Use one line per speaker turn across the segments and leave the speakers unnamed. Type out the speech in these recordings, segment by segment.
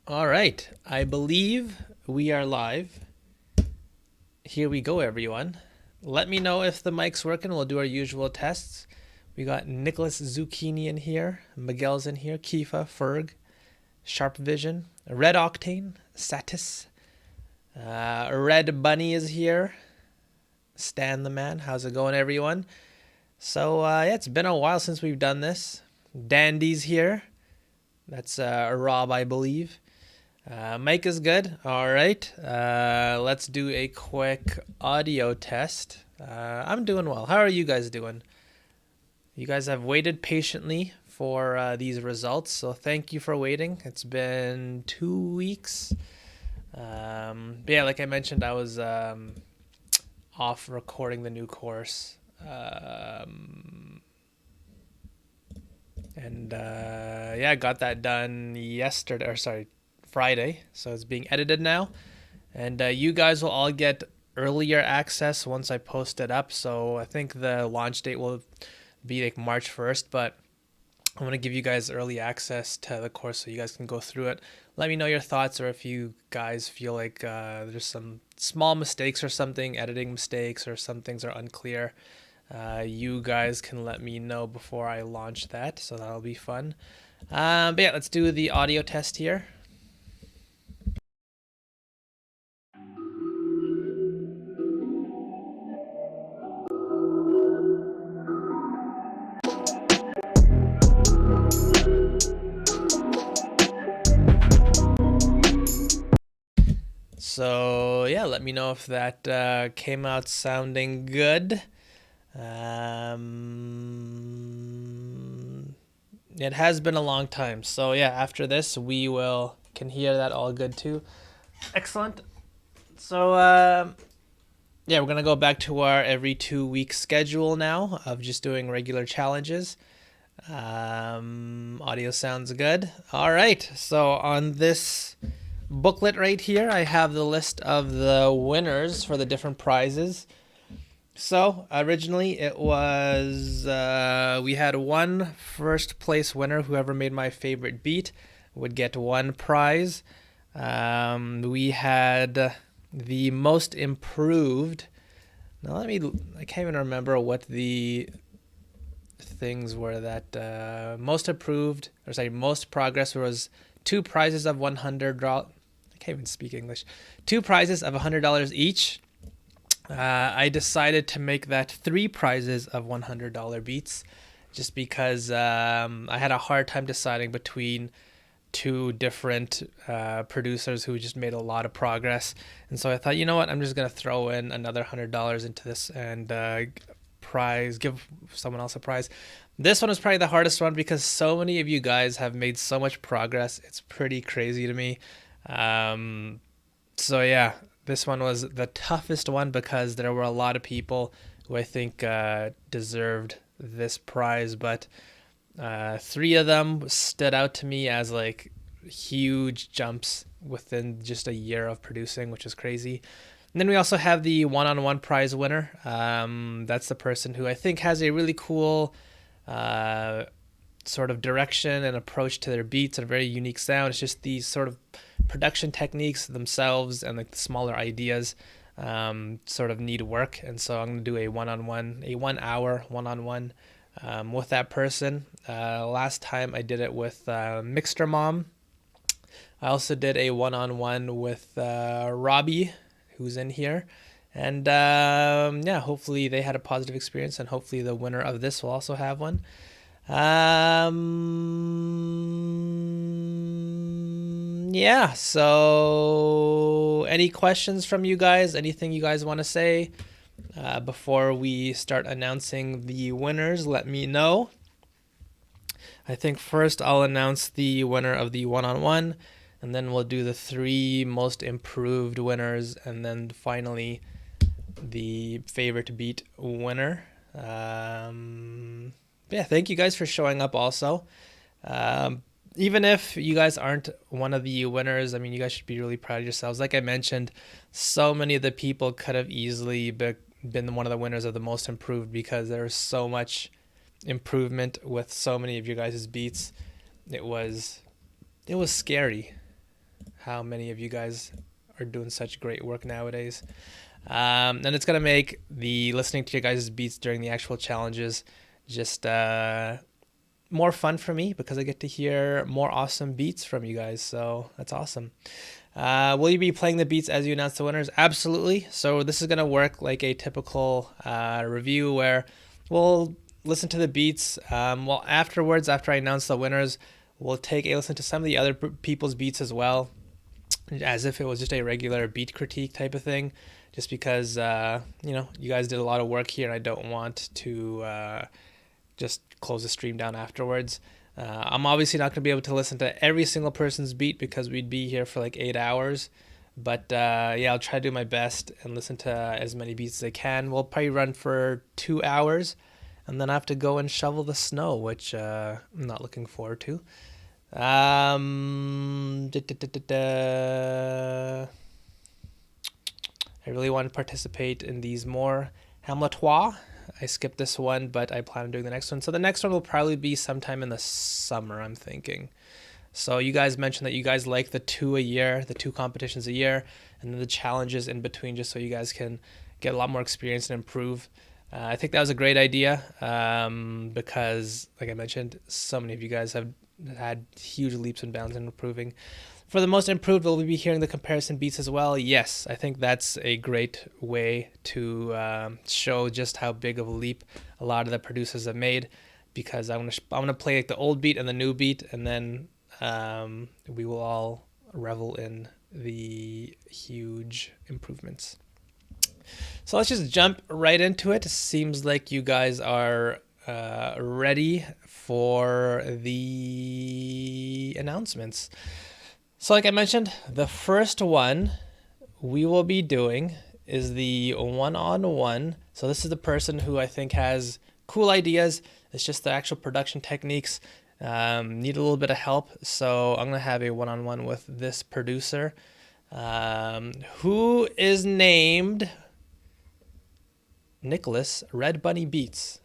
All right, I believe we are live. Here we go, everyone. Let me know if the mic's working. We'll do our usual tests. We got Nicholas Zucchini in here, Miguel's in here, Kifa, Ferg, Sharp Vision, Red Octane, Satis, Red Bunny is here, Stan the Man. How's it going, everyone? So, yeah, it's been a while since we've done this. Dandy's here. That's Rob, I believe. Mic is good. All right. Let's do a quick audio test. I'm doing well. How are you guys doing? You guys have waited patiently for these results, so thank you for waiting. It's been 2 weeks. But yeah, like I mentioned, I was off recording the new course. And yeah, I got that done yesterday, or sorry, Friday. So it's being edited now. And you guys will all get earlier access once I post it up. So I think the launch date will be like March 1st, but I want to give you guys early access to the course so you guys can go through it. Let me know your thoughts, or if you guys feel like there's some small mistakes or something, editing mistakes, or some things are unclear. You guys can let me know before I launch that, so that'll be fun. But yeah, let's do the audio test here. So yeah, let me know if that came out sounding good. It has been a long time, so yeah, after this we will can hear that all good too. Excellent. So yeah, we're gonna go back to our every 2 week schedule now of just doing regular challenges. Audio sounds good. All right, so on this booklet right here, I have the list of the winners for the different prizes. So originally it was we had one first place winner. Whoever made my favorite beat would get one prize. We had the most improved. Now I can't even remember what the things were that most improved, or sorry, most progress was two prizes of $100. I can't even speak English. Two prizes of $100 each. I decided to make that three prizes of $100 beats, just because I had a hard time deciding between two different producers who just made a lot of progress. And so I thought, you know what, I'm just going to throw in another $100 into this and give someone else a prize. This one was probably the hardest one because so many of you guys have made so much progress. It's pretty crazy to me. So yeah, this one was the toughest one because there were a lot of people who I think deserved this prize, but three of them stood out to me as like huge jumps within just a year of producing, which is crazy. And then we also have the one-on-one prize winner. That's the person who I think has a really cool sort of direction and approach to their beats and a very unique sound. It's just these sort of production techniques themselves and like the smaller ideas sort of need work. And so I'm going to do a one-on-one, a 1 hour one-on-one with that person. Last time I did it with Mixter Mom. I also did a one-on-one with Robbie, who's in here. And yeah, hopefully they had a positive experience, and hopefully the winner of this will also have one. Yeah, so any questions from you guys? Anything you guys want to say before we start announcing the winners? Let me know. I think first I'll announce the winner of the one-on-one, and then we'll do the three most improved winners, and then finally the favorite beat winner. Yeah, thank you guys for showing up also. Even if you guys aren't one of the winners, I mean, you guys should be really proud of yourselves. Like I mentioned, so many of the people could have easily been one of the winners of the most improved because there's so much improvement with so many of your guys' beats. It was scary. how many of you guys are doing such great work nowadays. And it's gonna make the listening to your guys' beats during the actual challenges just more fun for me, because I get to hear more awesome beats from you guys. So that's awesome. Will you be playing the beats as you announce the winners? Absolutely. So this is gonna work like a typical review, where we'll listen to the beats. Well, afterwards, after I announce the winners, we'll take a listen to some of the other people's beats as well, as if it was just a regular beat critique type of thing, just because you guys did a lot of work here, and I don't want to just close the stream down afterwards. I'm obviously not going to be able to listen to every single person's beat, because we'd be here for like 8 hours, but yeah, I'll try to do my best and listen to as many beats as I can. We'll probably run for 2 hours, and then I have to go and shovel the snow, which I'm not looking forward to. I really want to participate in these more. Hamletois, I skipped this one, but I plan on doing the next one. So the next one will probably be sometime in the summer, I'm thinking. So you guys mentioned that you guys like the 2 a year, the 2 competitions a year, and then the challenges in between, just so you guys can get a lot more experience and improve. I think that was a great idea, because, like I mentioned, so many of you guys have had huge leaps and bounds in improving. For the most improved, will we be hearing the comparison beats as well? Yes, I think that's a great way to show just how big of a leap a lot of the producers have made, because I'm gonna play like the old beat and the new beat, and then we will all revel in the huge improvements. So let's just jump right into it. Seems like you guys are ready for the announcements. So like I mentioned, the first one we will be doing is the one-on-one. So this is the person who I think has cool ideas. It's just the actual production techniques need a little bit of help. So I'm gonna have a one-on-one with this producer, who is named Nicholas Red Bunny Beats.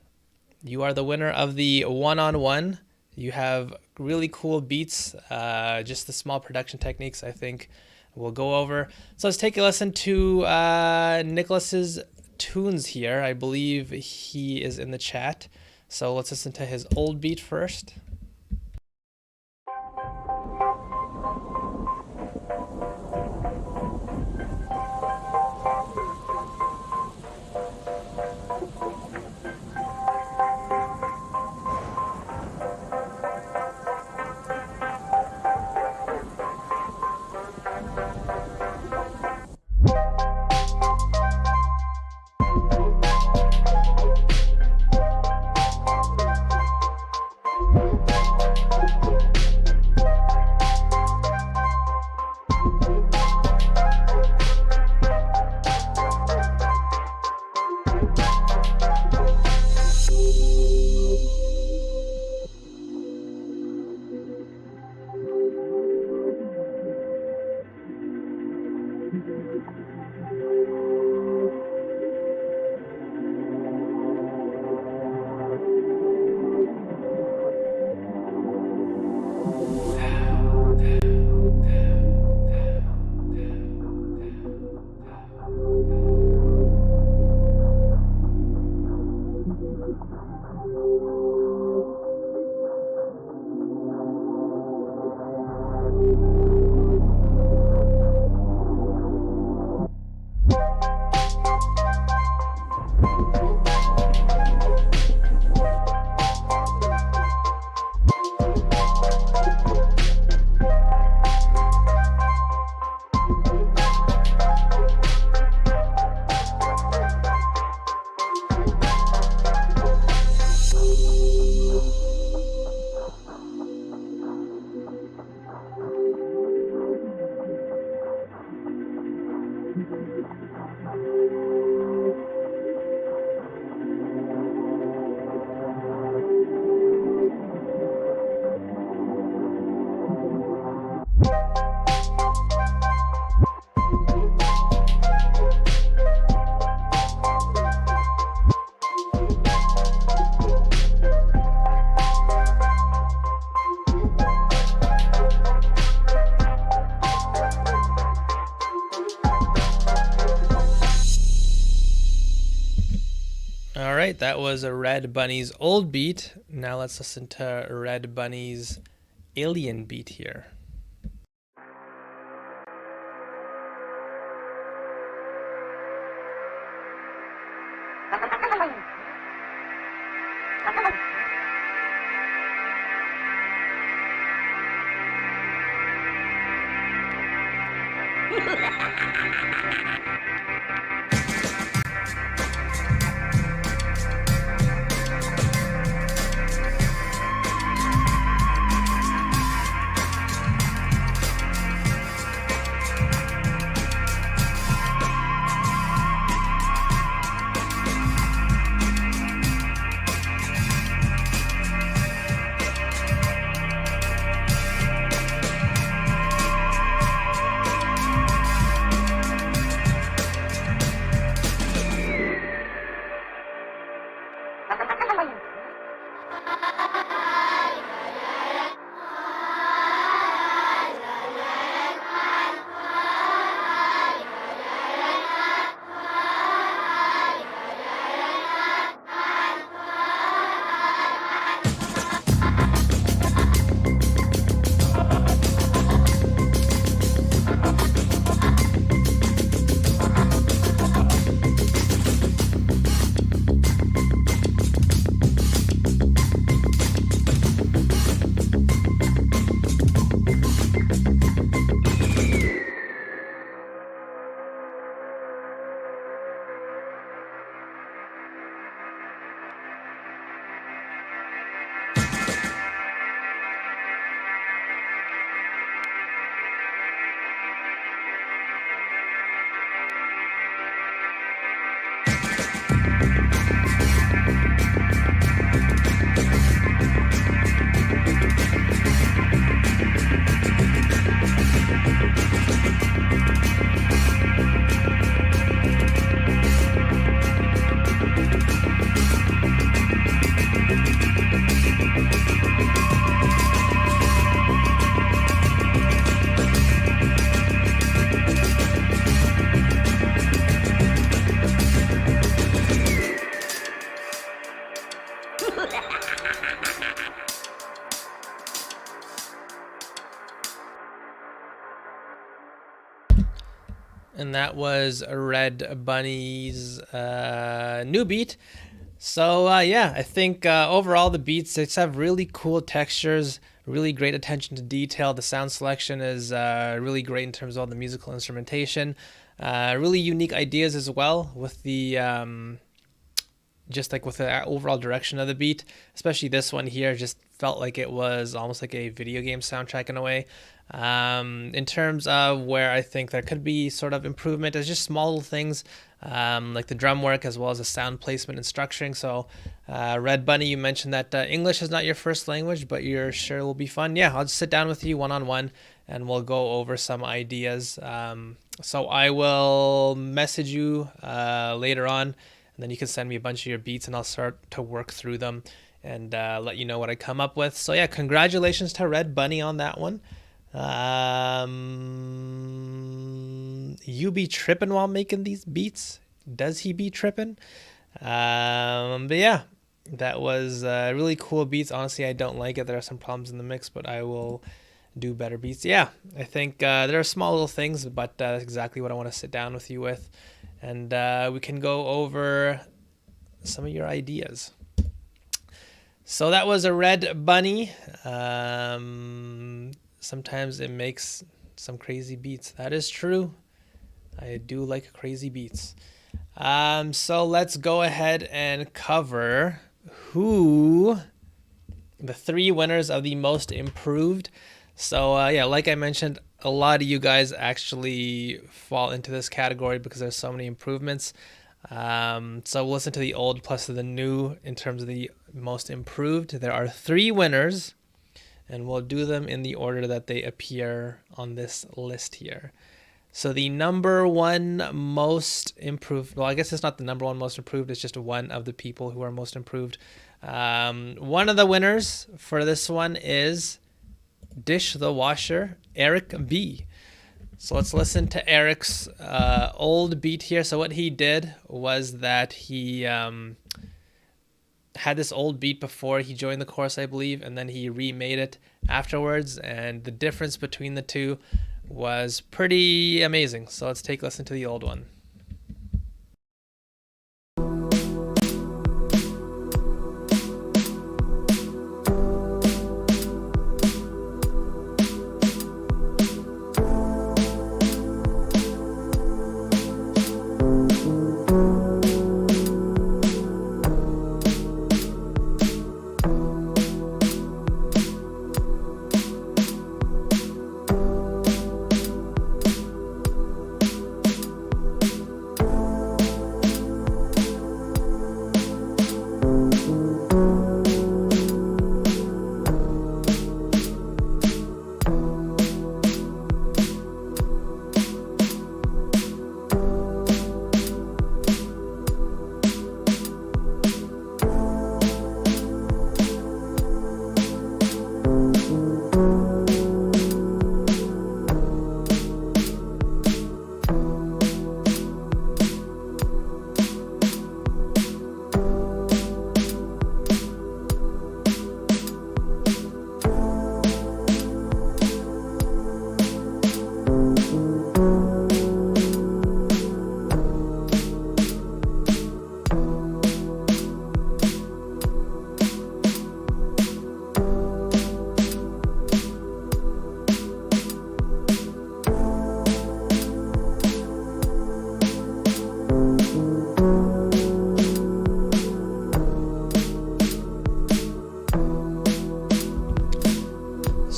You are the winner of the one-on-one. You have really cool beats, just the small production techniques I think we'll go over. So let's take a listen to Nicholas's tunes here. I believe he is in the chat. So let's listen to his old beat first. that was a Red Bunny's old beat. Now let's listen to Red Bunny's alien beat here. And that was Red Bunny's new beat. So yeah, I think overall the beats just have really cool textures, really great attention to detail. The sound selection is really great in terms of all the musical instrumentation. Really unique ideas as well with the just like with the overall direction of the beat, especially this one here just felt like it was almost like a video game soundtrack in a way. In terms of where I think there could be sort of improvement is just small little things, like the drum work as well as the sound placement and structuring. So Red Bunny, you mentioned that English is not your first language, but you're sure it will be fun. Yeah, I'll just sit down with you one-on-one and we'll go over some ideas. So I will message you later on, and then you can send me a bunch of your beats and I'll start to work through them and let you know what I come up with. So yeah, congratulations to Red Bunny on that one. You be tripping while making these beats? Does he be tripping? But yeah, that was really cool beats. Honestly, I don't like it. There are some problems in the mix, but I will do better beats. Yeah, I think there are small little things, but that's exactly what I want to sit down with you with. And we can go over some of your ideas. So that was a Red Bunny. Sometimes it makes some crazy beats. That is true. I do like crazy beats. So let's go ahead and cover who the 3 winners of the most improved. So yeah, like I mentioned, a lot of you guys actually fall into this category because there's so many improvements. So we'll listen to the old plus the new in terms of the most improved. There are 3 winners, and we'll do them in the order that they appear on this list here. So the number 1 most improved, well, I guess it's not the number 1 most improved, it's just one of the people who are most improved. One of the winners for this one is Dish the Washer, Eric B. So let's listen to Eric's old beat here. So what he did was that he had this old beat before he joined the course, I believe, and then he remade it afterwards, and the difference between the two was pretty amazing. So let's take a listen to the old one.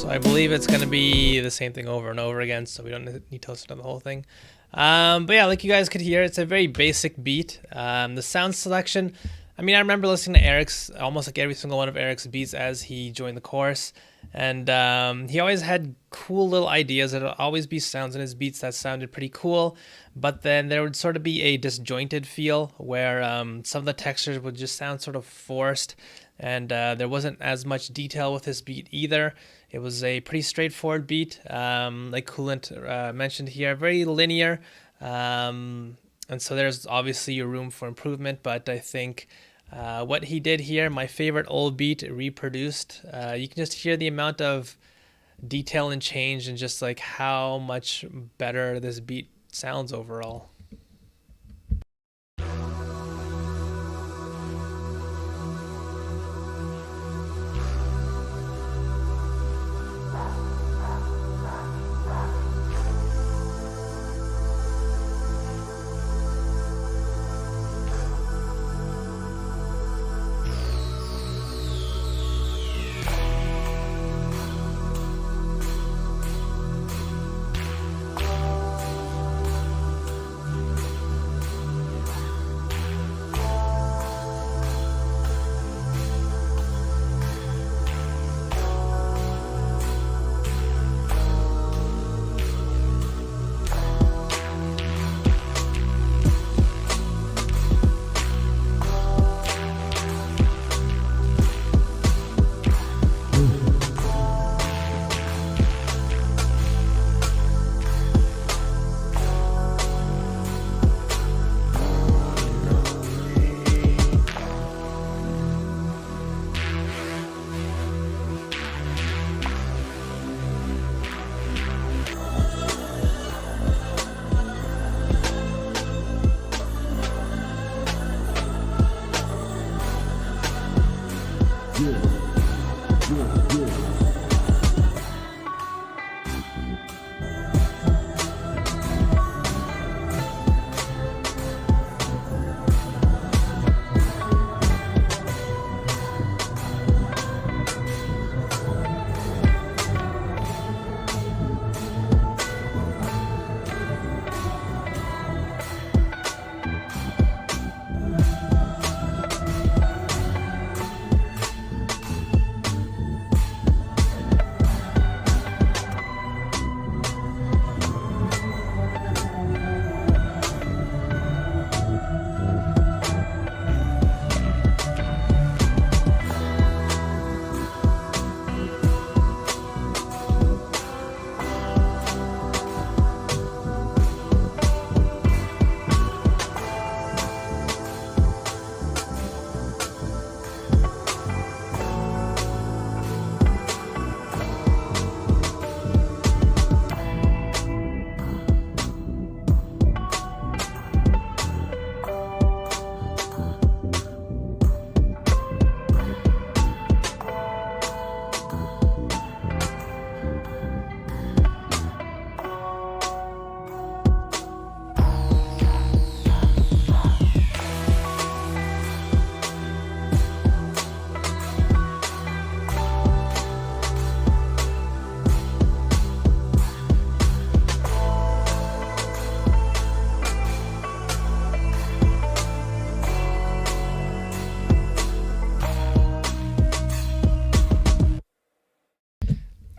I believe it's going to be the same thing over and over again, so we don't need to listen to the whole thing. But yeah, like you guys could hear, it's a very basic beat. The sound selection, I mean, I remember listening to Eric's, almost like every single one of Eric's beats as he joined the course. And he always had cool little ideas. There'd always be sounds in his beats that sounded pretty cool. But then there would sort of be a disjointed feel where some of the textures would just sound sort of forced. And there wasn't as much detail with this beat either. It was a pretty straightforward beat, like Coolant mentioned here, very linear. And so there's obviously a room for improvement, but I think what he did here, my favorite old beat reproduced, you can just hear the amount of detail and change and just like how much better this beat sounds overall.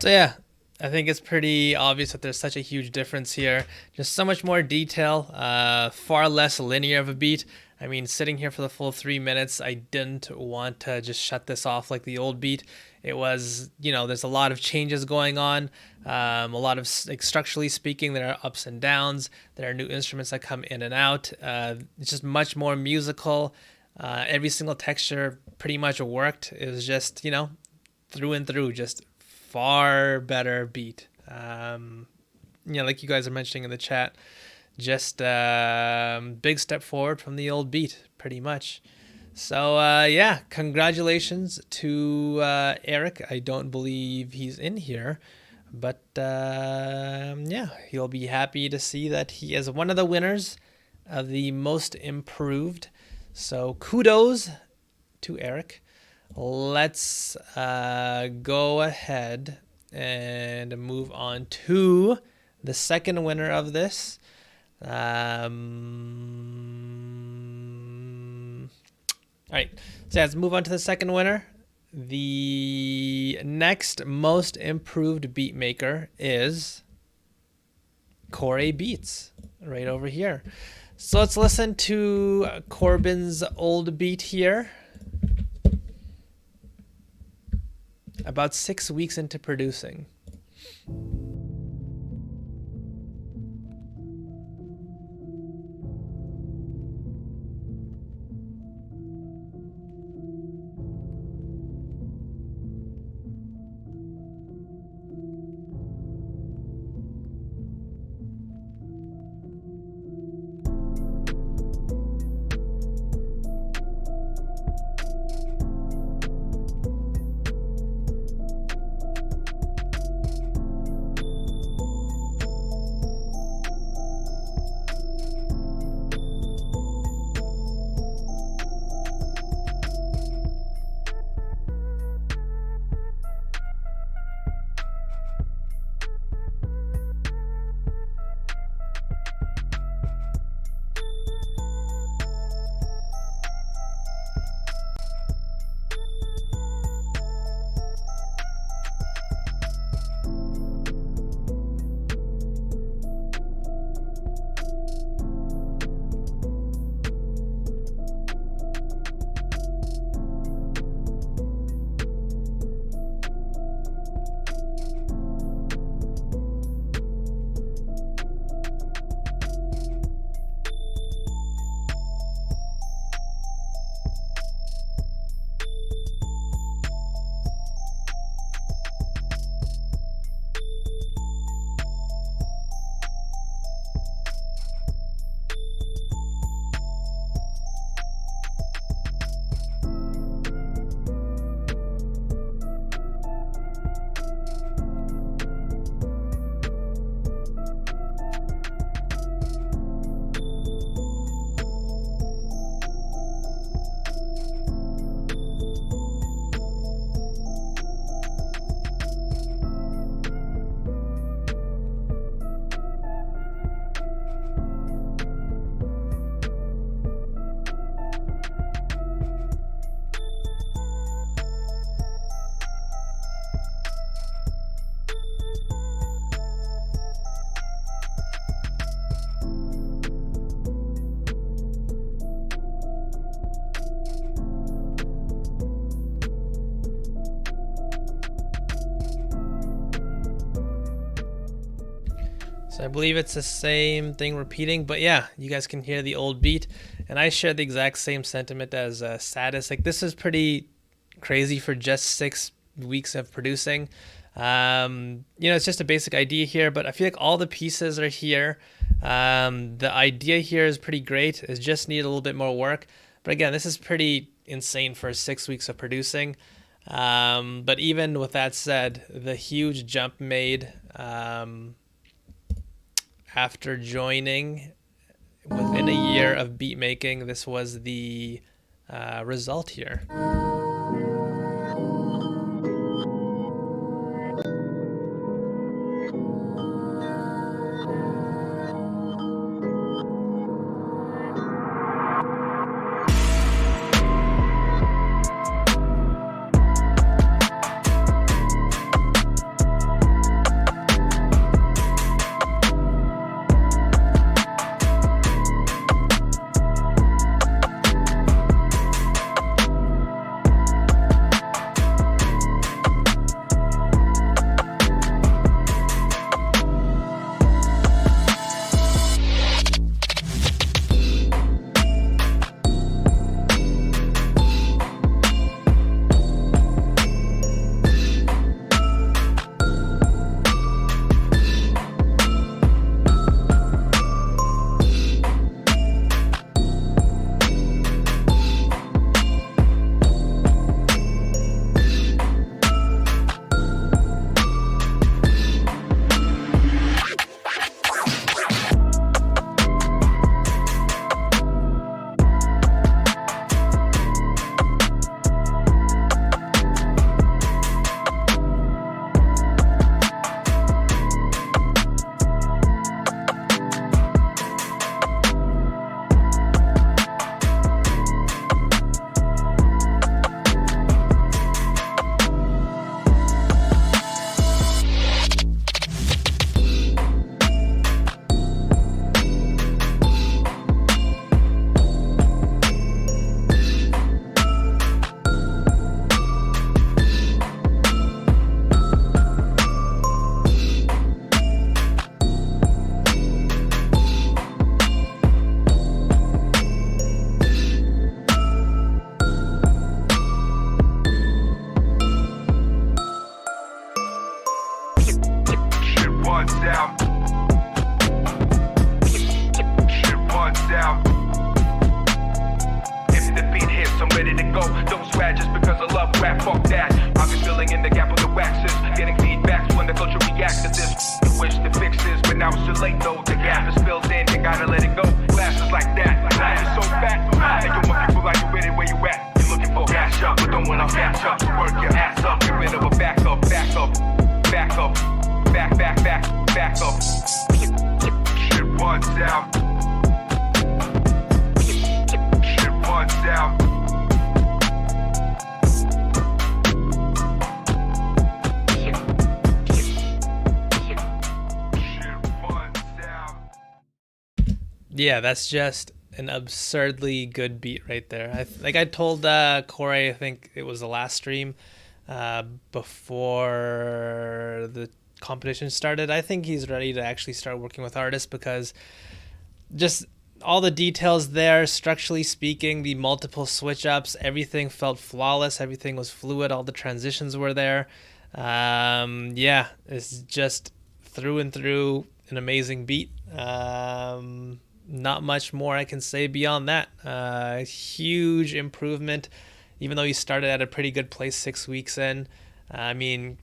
So yeah, I think it's pretty obvious that there's such a huge difference here. Just so much more detail, far less linear of a beat. I mean, sitting here for the full 3 minutes, I didn't want to just shut this off like the old beat. It was, there's a lot of changes going on, a lot of, like, structurally speaking, there are ups and downs. There are new instruments that come in and out. It's just much more musical. Every single texture pretty much worked. It was just, through and through, just far better beat. Like you guys are mentioning in the chat, just big step forward from the old beat, pretty much. So yeah, congratulations to Eric. I don't believe he's in here, but yeah, he'll be happy to see that he is one of the winners of the most improved. So kudos to Eric. Let's go ahead and move on to the second winner of this. All right, so let's move on to the second winner. The next most improved beat maker is Core Beats, right over here. So let's listen to Corbin's old beat here. About 6 weeks into producing. So I believe it's the same thing repeating, but yeah, you guys can hear the old beat, and I share the exact same sentiment as Satis. Like, this is pretty crazy for just 6 weeks of producing. It's just a basic idea here, but I feel like all the pieces are here. The idea here is pretty great. It just needs a little bit more work. But again, this is pretty insane for 6 weeks of producing. But even with that said, the huge jump made after joining within a year of beat making, this was the result here.
rap, fuck that. I've been filling in the gap with the waxes, getting feedbacks when the culture reacts to this. You wish to fix this, but now it's too late though. The gap is filled in, you gotta let it go. Glasses like that, life is so fat. And you want people like you with it where you at. You're looking for cash up, but don't wanna catch up. So work your ass up, get rid of a backup, back up, back up, back up. Shit runs out. Shit runs out.
Yeah, that's just an absurdly good beat right there. I told Corey, I think it was the last stream before the competition started, I think he's ready to actually start working with artists, because just all the details there, structurally speaking, the multiple switch ups, everything felt flawless, everything was fluid, all the transitions were there. Yeah, it's just through and through an amazing beat. Not much more I can say beyond that. Huge improvement, even though he started at a pretty good place 6 weeks in. I mean,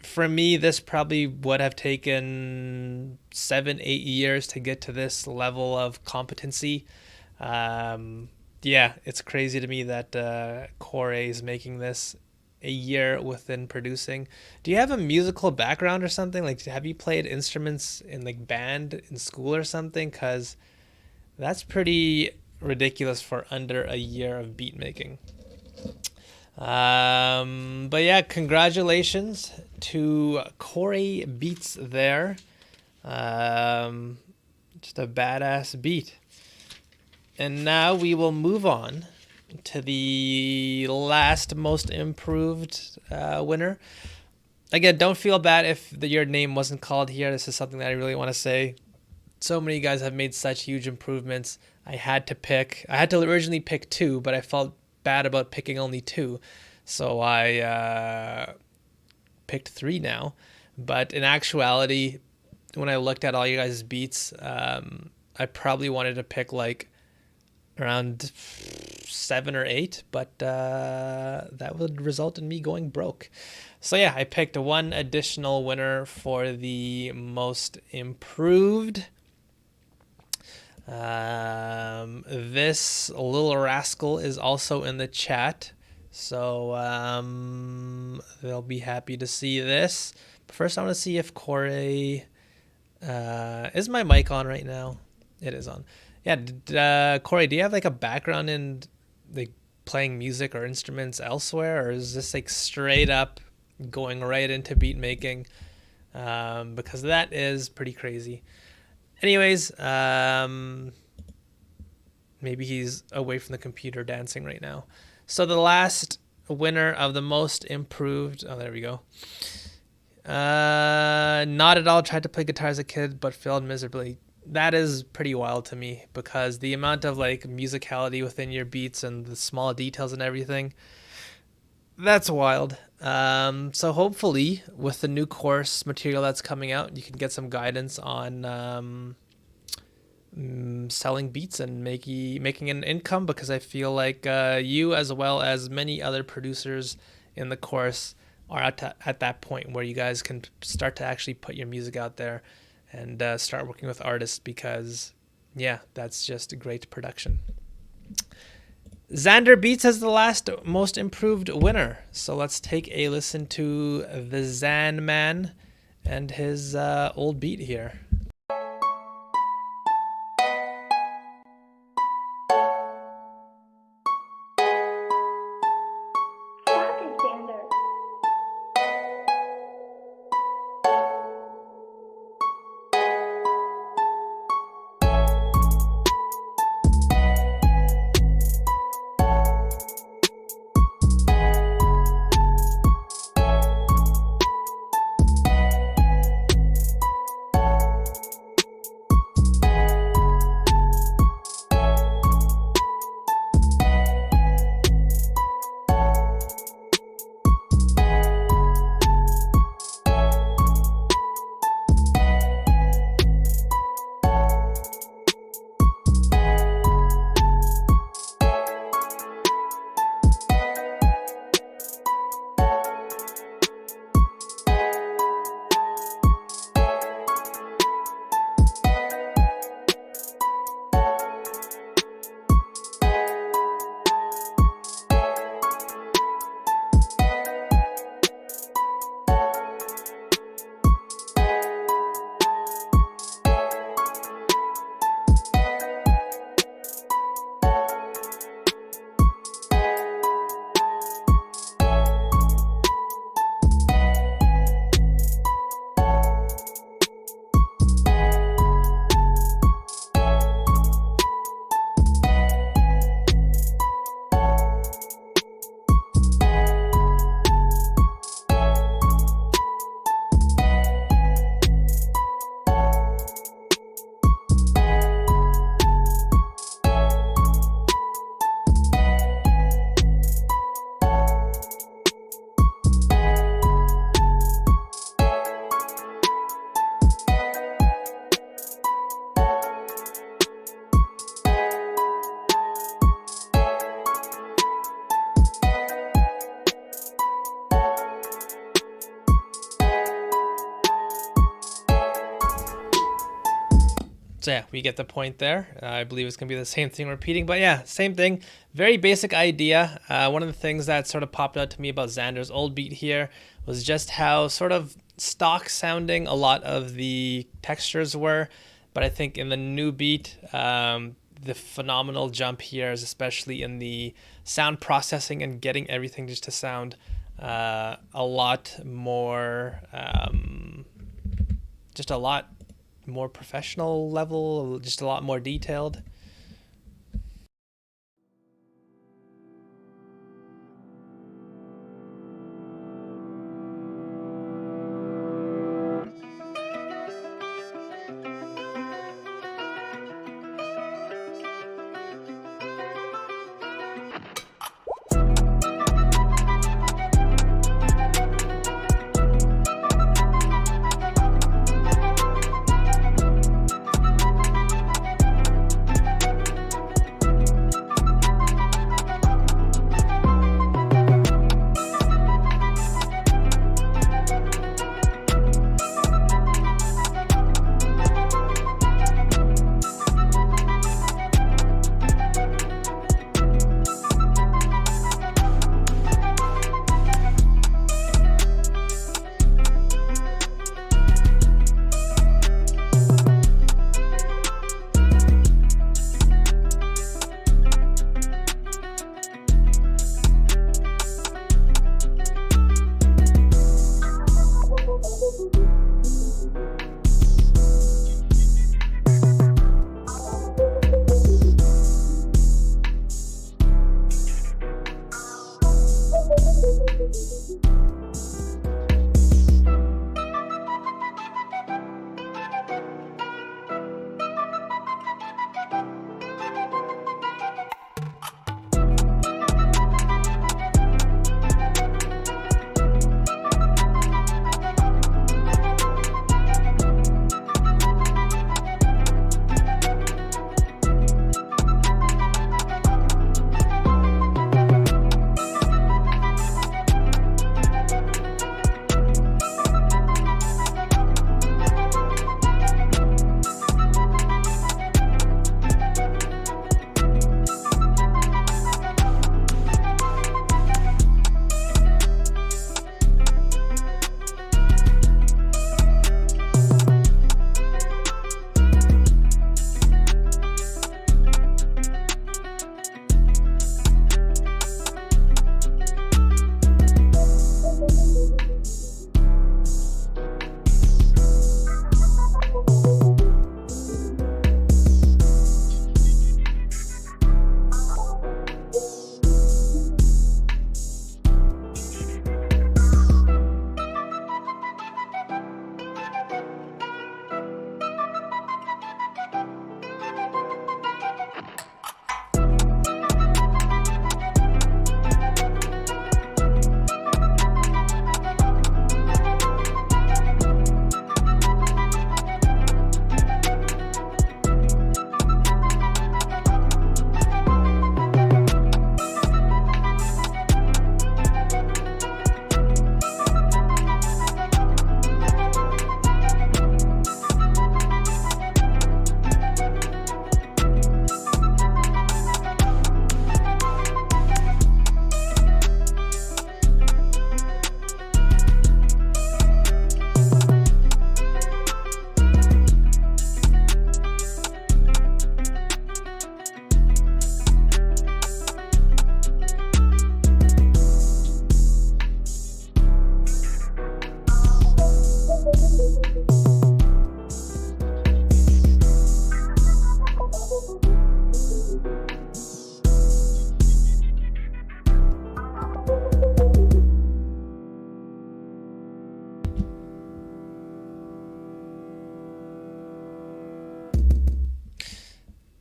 for me, this probably would have taken 7-8 years to get to this level of competency. Yeah, it's crazy to me that Corey is making this a year within producing. Do you have a musical background or something? Like, have you played instruments in like band in school or something? Because that's pretty ridiculous for under a year of beat making. But yeah, congratulations to Corey Beats there. Just a badass beat. And now we will move on to the last most improved winner. Again, don't feel bad if your name wasn't called here. This is something that I really want to say. So many guys have made such huge improvements. I had to originally pick 2, but I felt bad about picking only 2. So I picked 3 now. But in actuality, when I looked at all you guys' beats, I probably wanted to pick like around 7 or 8, but that would result in me going broke. So yeah, I picked one additional winner for the most improved. This little rascal is also in the chat, so they'll be happy to see this. But first I want to see if Corey is my mic on right now. It is on. Yeah, Corey, do you have like a background in like playing music or instruments elsewhere, or is this like straight up going right into beat making? Because that is pretty crazy. Anyways, maybe he's away from the computer dancing right now. So the last winner of the most improved, oh, there we go. Not at all tried to play guitar as a kid, but failed miserably. That is pretty wild to me, because the amount of like musicality within your beats and the small details and everything, that's wild. So hopefully with the new course material that's coming out, you can get some guidance on selling beats and making an income, because I feel like you, as well as many other producers in the course, are at that point where you guys can start to actually put your music out there and start working with artists, because yeah, that's just a great production. Xander Beats has the last most improved winner. So let's take a listen to the Zan Man and his old beat here. So yeah, we get the point there. I believe it's going to be the same thing repeating, but yeah, same thing. Very basic idea. One of the things that sort of popped out to me about Xander's old beat here was just how sort of stock sounding a lot of the textures were. But I think in the new beat, the phenomenal jump here is especially in the sound processing and getting everything just to sound a lot more, just a lot more professional level, just a lot more detailed.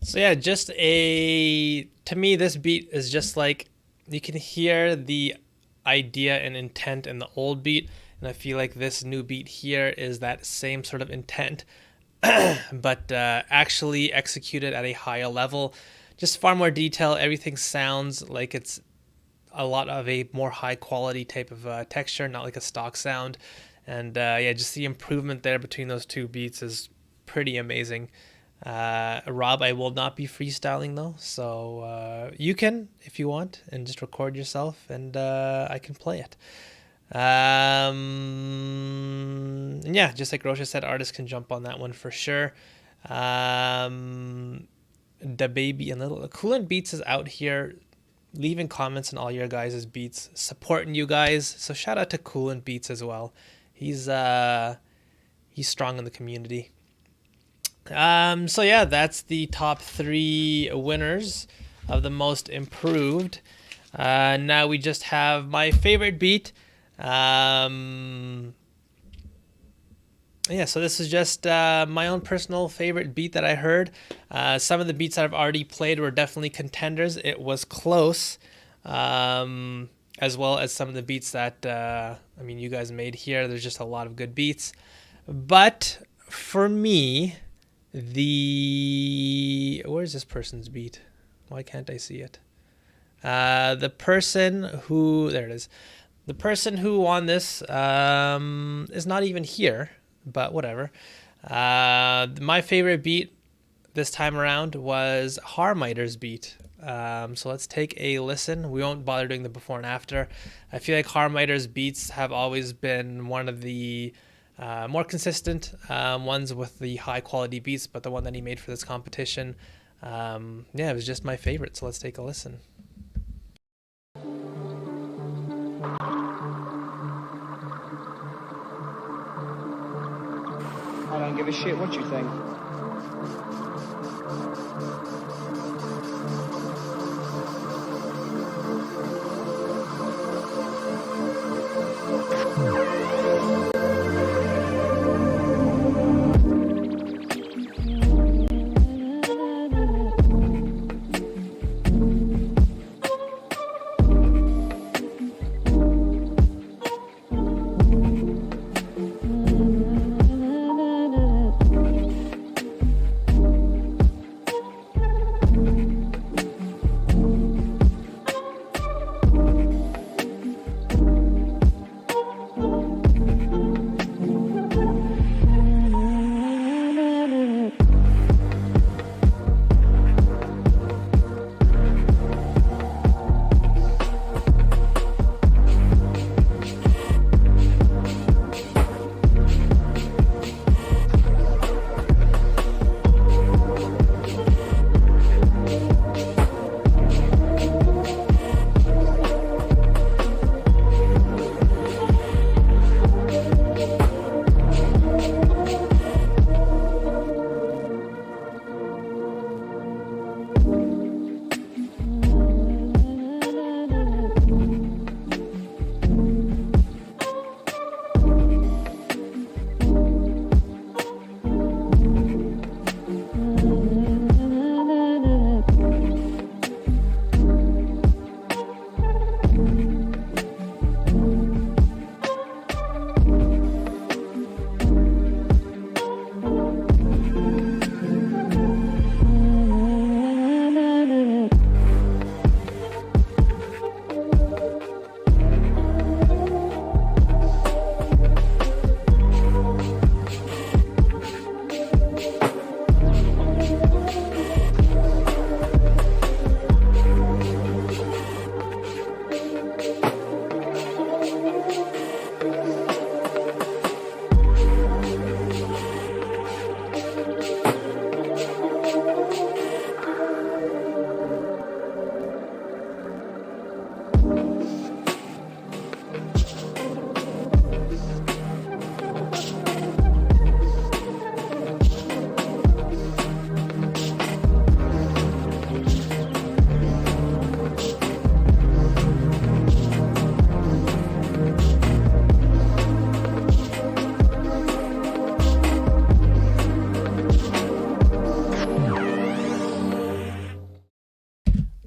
So yeah, to me, this beat is just like, you can hear the idea and intent in the old beat, and I feel like this new beat here is that same sort of intent, but actually executed at a higher level. Just far more detail. Everything sounds like it's a lot of a more high quality type of texture, not like a stock sound. And yeah, just the improvement there between those two beats is pretty amazing. Rob, I will not be freestyling though, so you can if you want, and just record yourself, and I can play it. And yeah, just like Rosha said, artists can jump on that one for sure. The baby and little Coolant Beats is out here leaving comments on all your guys' beats, supporting you guys. So shout out to Coolant Beats as well. He's strong in the community. So yeah, that's the top 3 winners of the most improved. Now we just have my favorite beat. Yeah, so this is just my own personal favorite beat that I heard. Some of the beats that I've already played were definitely contenders. It was close, as well as some of the beats that, I mean, you guys made here. There's just a lot of good beats. But for me, where's this person's beat? Why can't I see it? The person who, there it is. The person who won this is not even here, but whatever. My favorite beat this time around was Harmiter's beat. So let's take a listen. We won't bother doing the before and after. I feel like Harmiter's beats have always been one of the more consistent ones with the high quality beats, but the one that he made for this competition, yeah, it was just my favorite. So let's take a listen.
I don't give a shit what you think.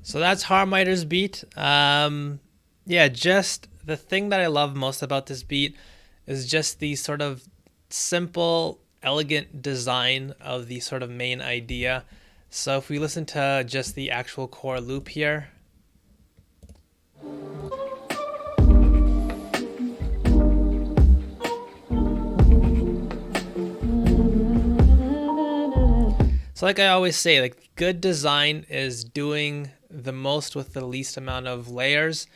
So that's Harmiter's beat. Yeah, just the thing that I love most about this beat is just the sort of simple, elegant design of the sort of main idea. So if we listen to just the actual core loop here. So like I always say, like good design is doing the most with the least amount of layers.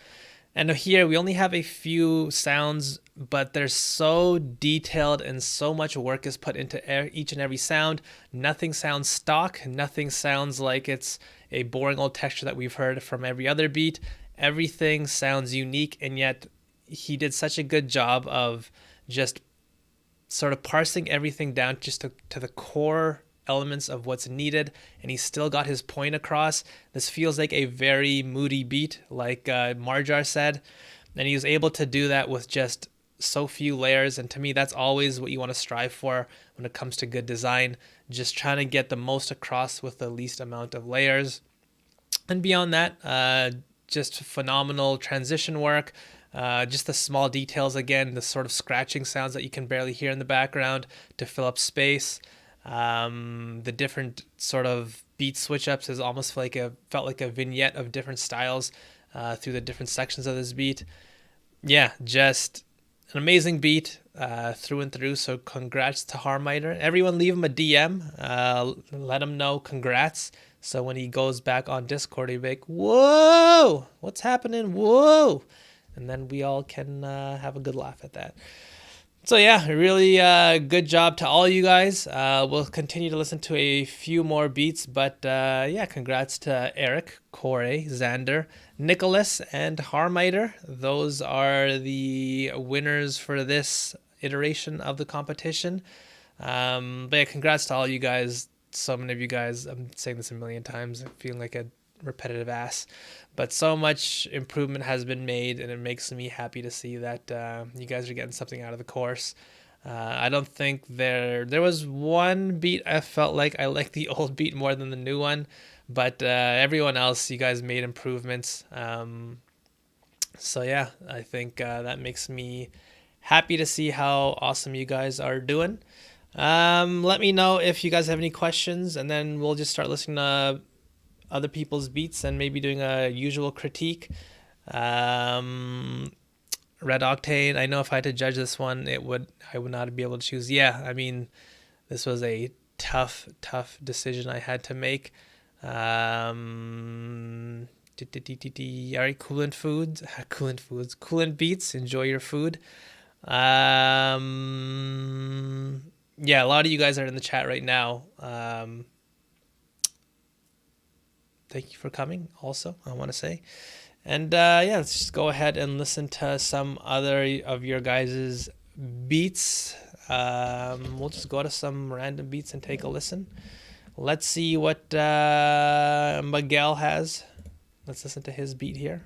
And here we only have a few sounds, but they're so detailed and so much work is put into each and every sound. Nothing sounds stock. Nothing sounds like it's a boring old texture that we've heard from every other beat. Everything sounds unique, and yet he did such a good job of just sort of parsing everything down just to the core elements of what's needed, and he still got his point across. This feels like a very moody beat, like Marjar said, and he was able to do that with just so few layers. And to me, that's always what you want to strive for when it comes to good design, just trying to get the most across with the least amount of layers. And beyond that, just phenomenal transition work. Just the small details, again, the sort of scratching sounds that you can barely hear in the background to fill up space. The different sort of beat switch ups is almost felt like a vignette of different styles through the different sections of this beat. Yeah, just an amazing beat through and through. So congrats to Harmiter. Everyone leave him a DM. Let him know congrats. So when he goes back on Discord, he'll be like, whoa, what's happening? Whoa. And then we all can have a good laugh at that. So yeah, really good job to all you guys. We'll continue to listen to a few more beats, but yeah, congrats to Eric, Corey, Xander, Nicholas, and Harmiter. Those are the winners for this iteration of the competition. But yeah, congrats to all you guys. So many of you guys, I'm saying this a million times, I'm feeling like a repetitive ass, but so much improvement has been made, and it makes me happy to see that you guys are getting something out of the course. I don't think there was one beat I felt like I liked the old beat more than the new one, but everyone else, you guys made improvements. So yeah, I think that makes me happy to see how awesome you guys are doing. Let me know if you guys have any questions, and then we'll just start listening to other people's beats and maybe doing a usual critique. Red Octane, I know if I had to judge this one, I would not be able to choose. Yeah, I mean, this was a tough decision I had to make. All right, coolant beats, enjoy your food. Yeah, a lot of you guys are in the chat right now. Thank you for coming also, I want to say. And yeah, let's just go ahead and listen to some other of your guys' beats. We'll just go to some random beats and take a listen. Let's see what Miguel has. Let's listen to his beat here.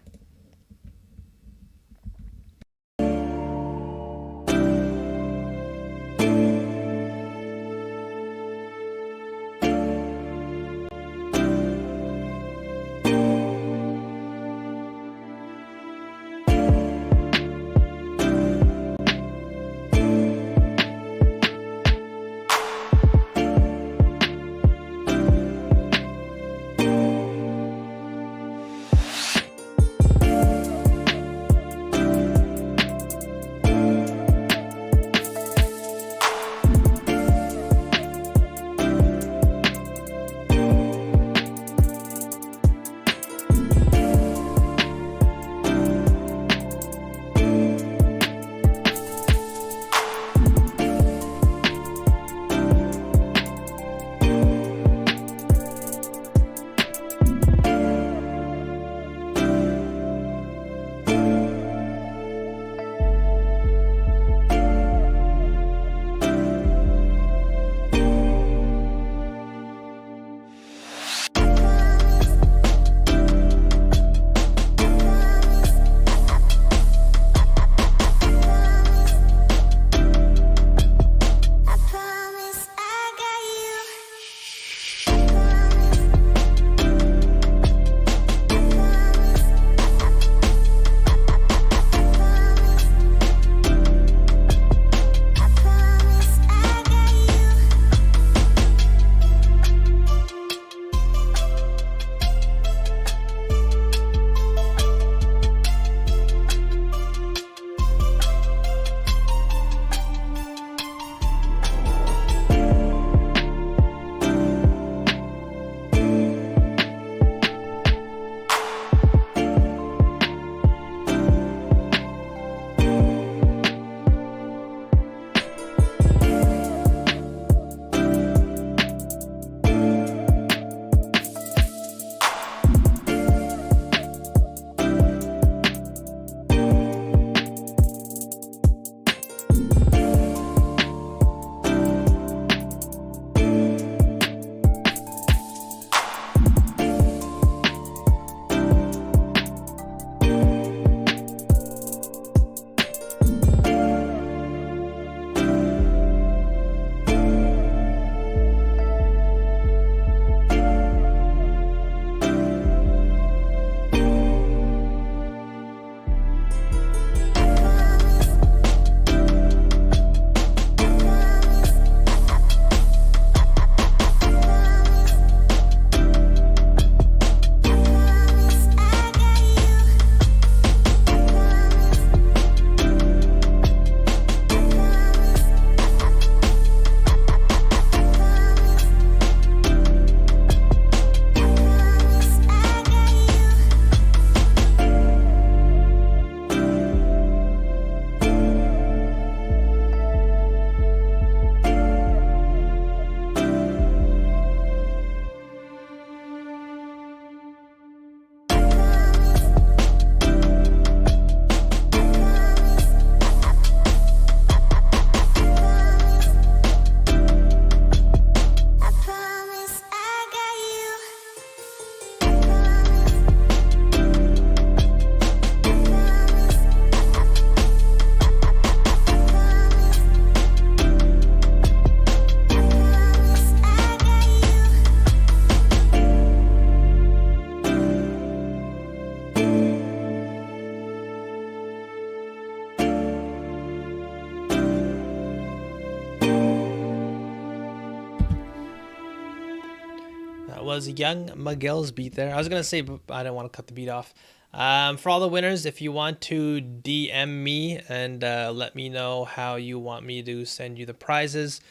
was Young Miguel's beat there. I was gonna say, but I didn't want to cut the beat off. For all the winners, if you want to DM me and let me know how you want me to send you the prizes,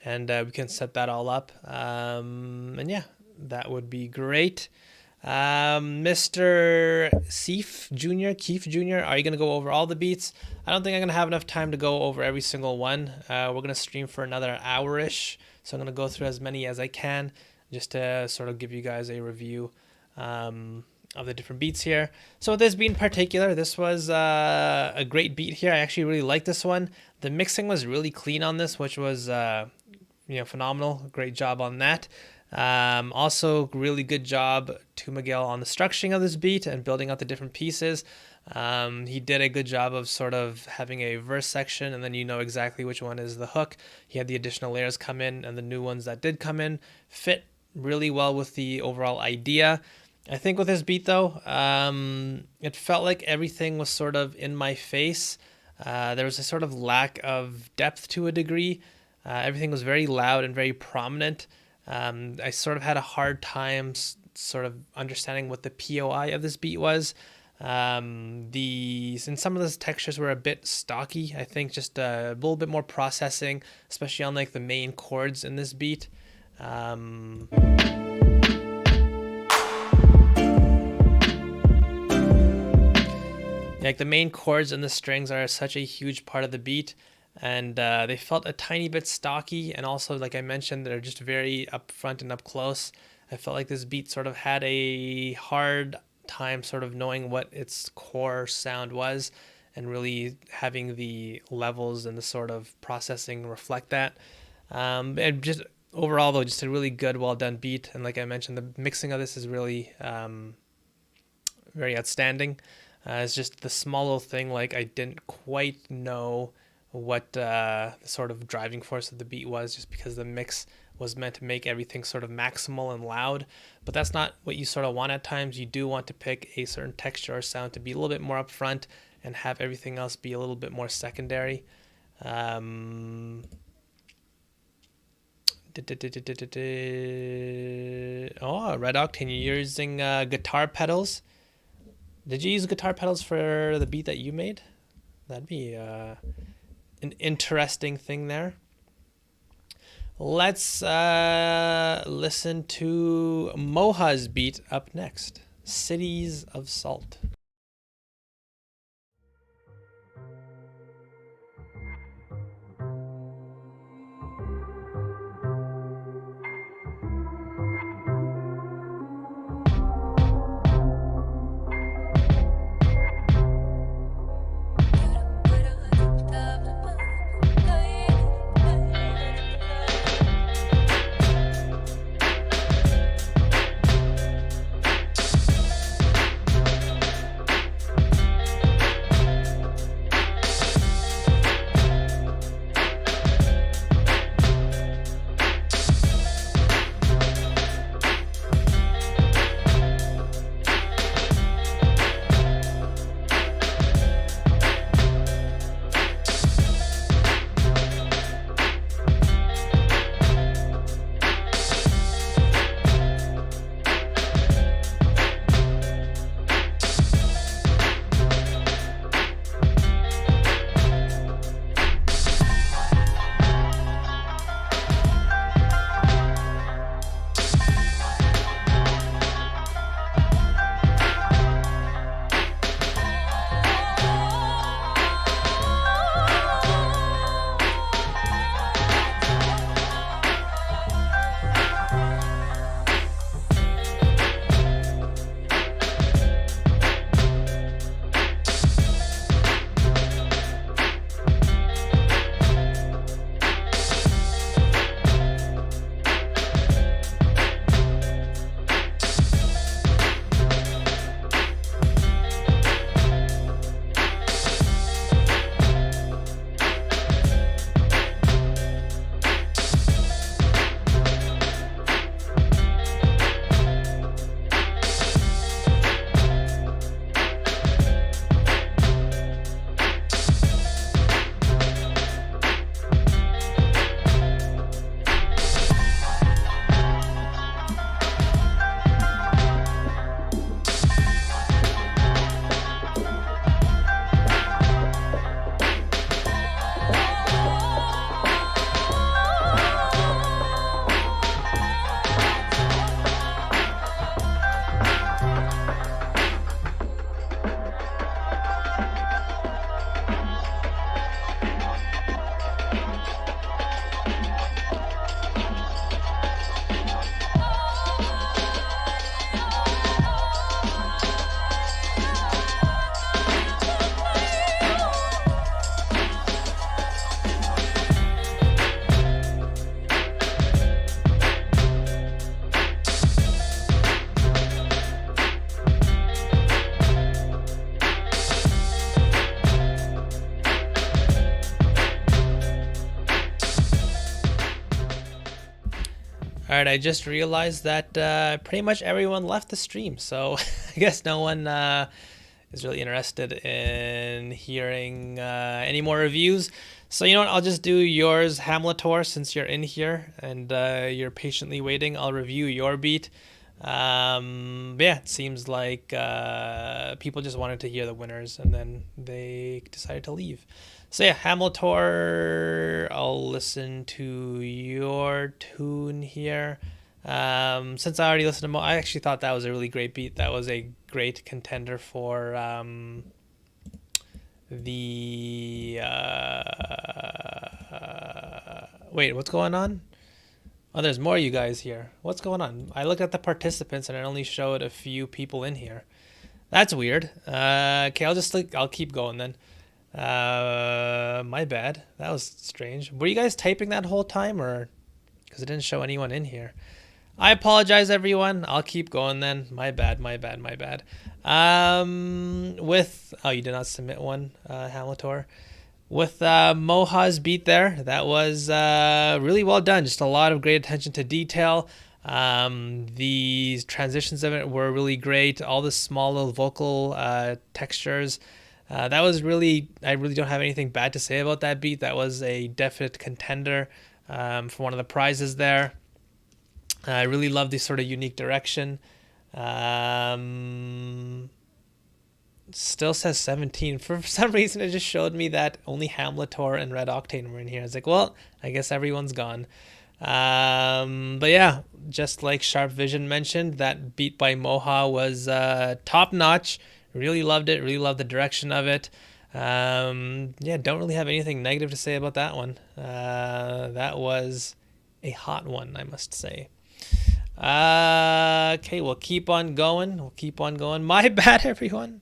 and we can set that all up. And yeah, that would be great. Mr. Keefe Jr., are you going to go over all the beats? I don't think I'm going to have enough time to go over every single one. We're going to stream for another hour-ish, so I'm going to go through as many as I can just to sort of give you guys a review of the different beats here. So with this beat in particular, this was a great beat here. I actually really like this one. The mixing was really clean on this, which was phenomenal. Great job on that. Also really good job to Miguel on the structuring of this beat and building out the different pieces. He did a good job of sort of having a verse section, and then you know exactly which one is the hook. He had the additional layers come in, and the new ones that did come in fit really well with the overall idea. I think with this beat though, it felt like everything was sort of in my face. There was a sort of lack of depth to a degree. Everything was very loud and very prominent. I sort of had a hard time sort of understanding what the POI of this beat was. And some of those textures were a bit stocky. I think just a little bit more processing, especially on like the main chords in this beat. Like the main chords and the strings are such a huge part of the beat, and they felt a tiny bit stocky, and also, like I mentioned, they're just very up front and up close. I felt like this beat sort of had a hard time sort of knowing what its core sound was and really having the levels and the sort of processing reflect that. And just overall though, just a really good, well done beat. And like I mentioned, the mixing of this is really very outstanding. It's just the small little thing, like I didn't quite know what the sort of driving force of the beat was, just because the mix was meant to make everything sort of maximal and loud, but that's not what you sort of want at times. You do want to pick a certain texture or sound to be a little bit more upfront and have everything else be a little bit more secondary. Oh, Red Octane, you're using guitar pedals. Did you use guitar pedals for the beat that you made? That'd be an interesting thing there. Let's listen to Moha's beat up next. Cities of Salt. All right, I just realized that pretty much everyone left the stream, so I guess no one is really interested in hearing any more reviews. So you know what? I'll just do yours, Hamletor, since you're in here and you're patiently waiting. I'll review your beat. Yeah, it seems like people just wanted to hear the winners, and then they decided to leave. So yeah, Hamletor, I'll listen to your tune here. Since I already listened to I actually thought that was a really great beat. That was a great contender for the wait, what's going on? Oh, there's more of you guys here. What's going on? I looked at the participants and it only showed a few people in here. That's weird. Okay, I'll keep going then. My bad. That was strange. Were you guys typing that whole time, or because it didn't show anyone in here? I apologize, everyone. I'll keep going then. My bad. You did not submit one, Hamletor. With Moha's beat there, that was really well done. Just a lot of great attention to detail. The transitions of it were really great. All the small little vocal textures. That was really, I really don't have anything bad to say about that beat. That was a definite contender for one of the prizes there. I really love this sort of unique direction. Still says 17. For some reason, it just showed me that only Hamletor and Red Octane were in here. I was like, well, I guess everyone's gone. But yeah, just like Sharp Vision mentioned, that beat by Moha was top notch. Really loved it. Really loved the direction of it. Yeah, don't really have anything negative to say about that one. That was a hot one, I must say. Okay, we'll keep on going. My bad, everyone.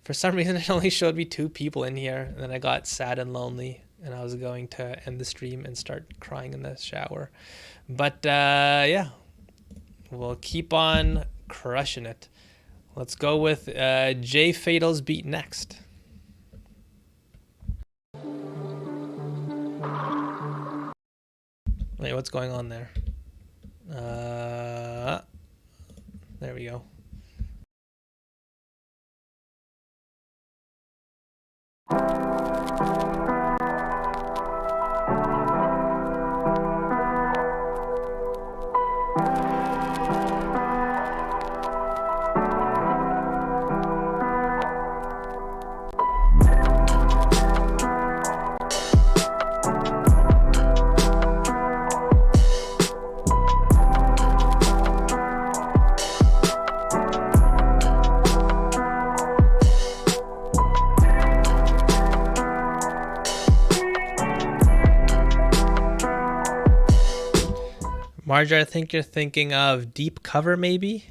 For some reason, it only showed me 2 people in here, and then I got sad and lonely, and I was going to end the stream and start crying in the shower. But yeah, we'll keep on crushing it. Let's go with Jay Fatal's beat next. Wait, what's going on there? There we go. Marjorie, I think you're thinking of Deep Cover, maybe?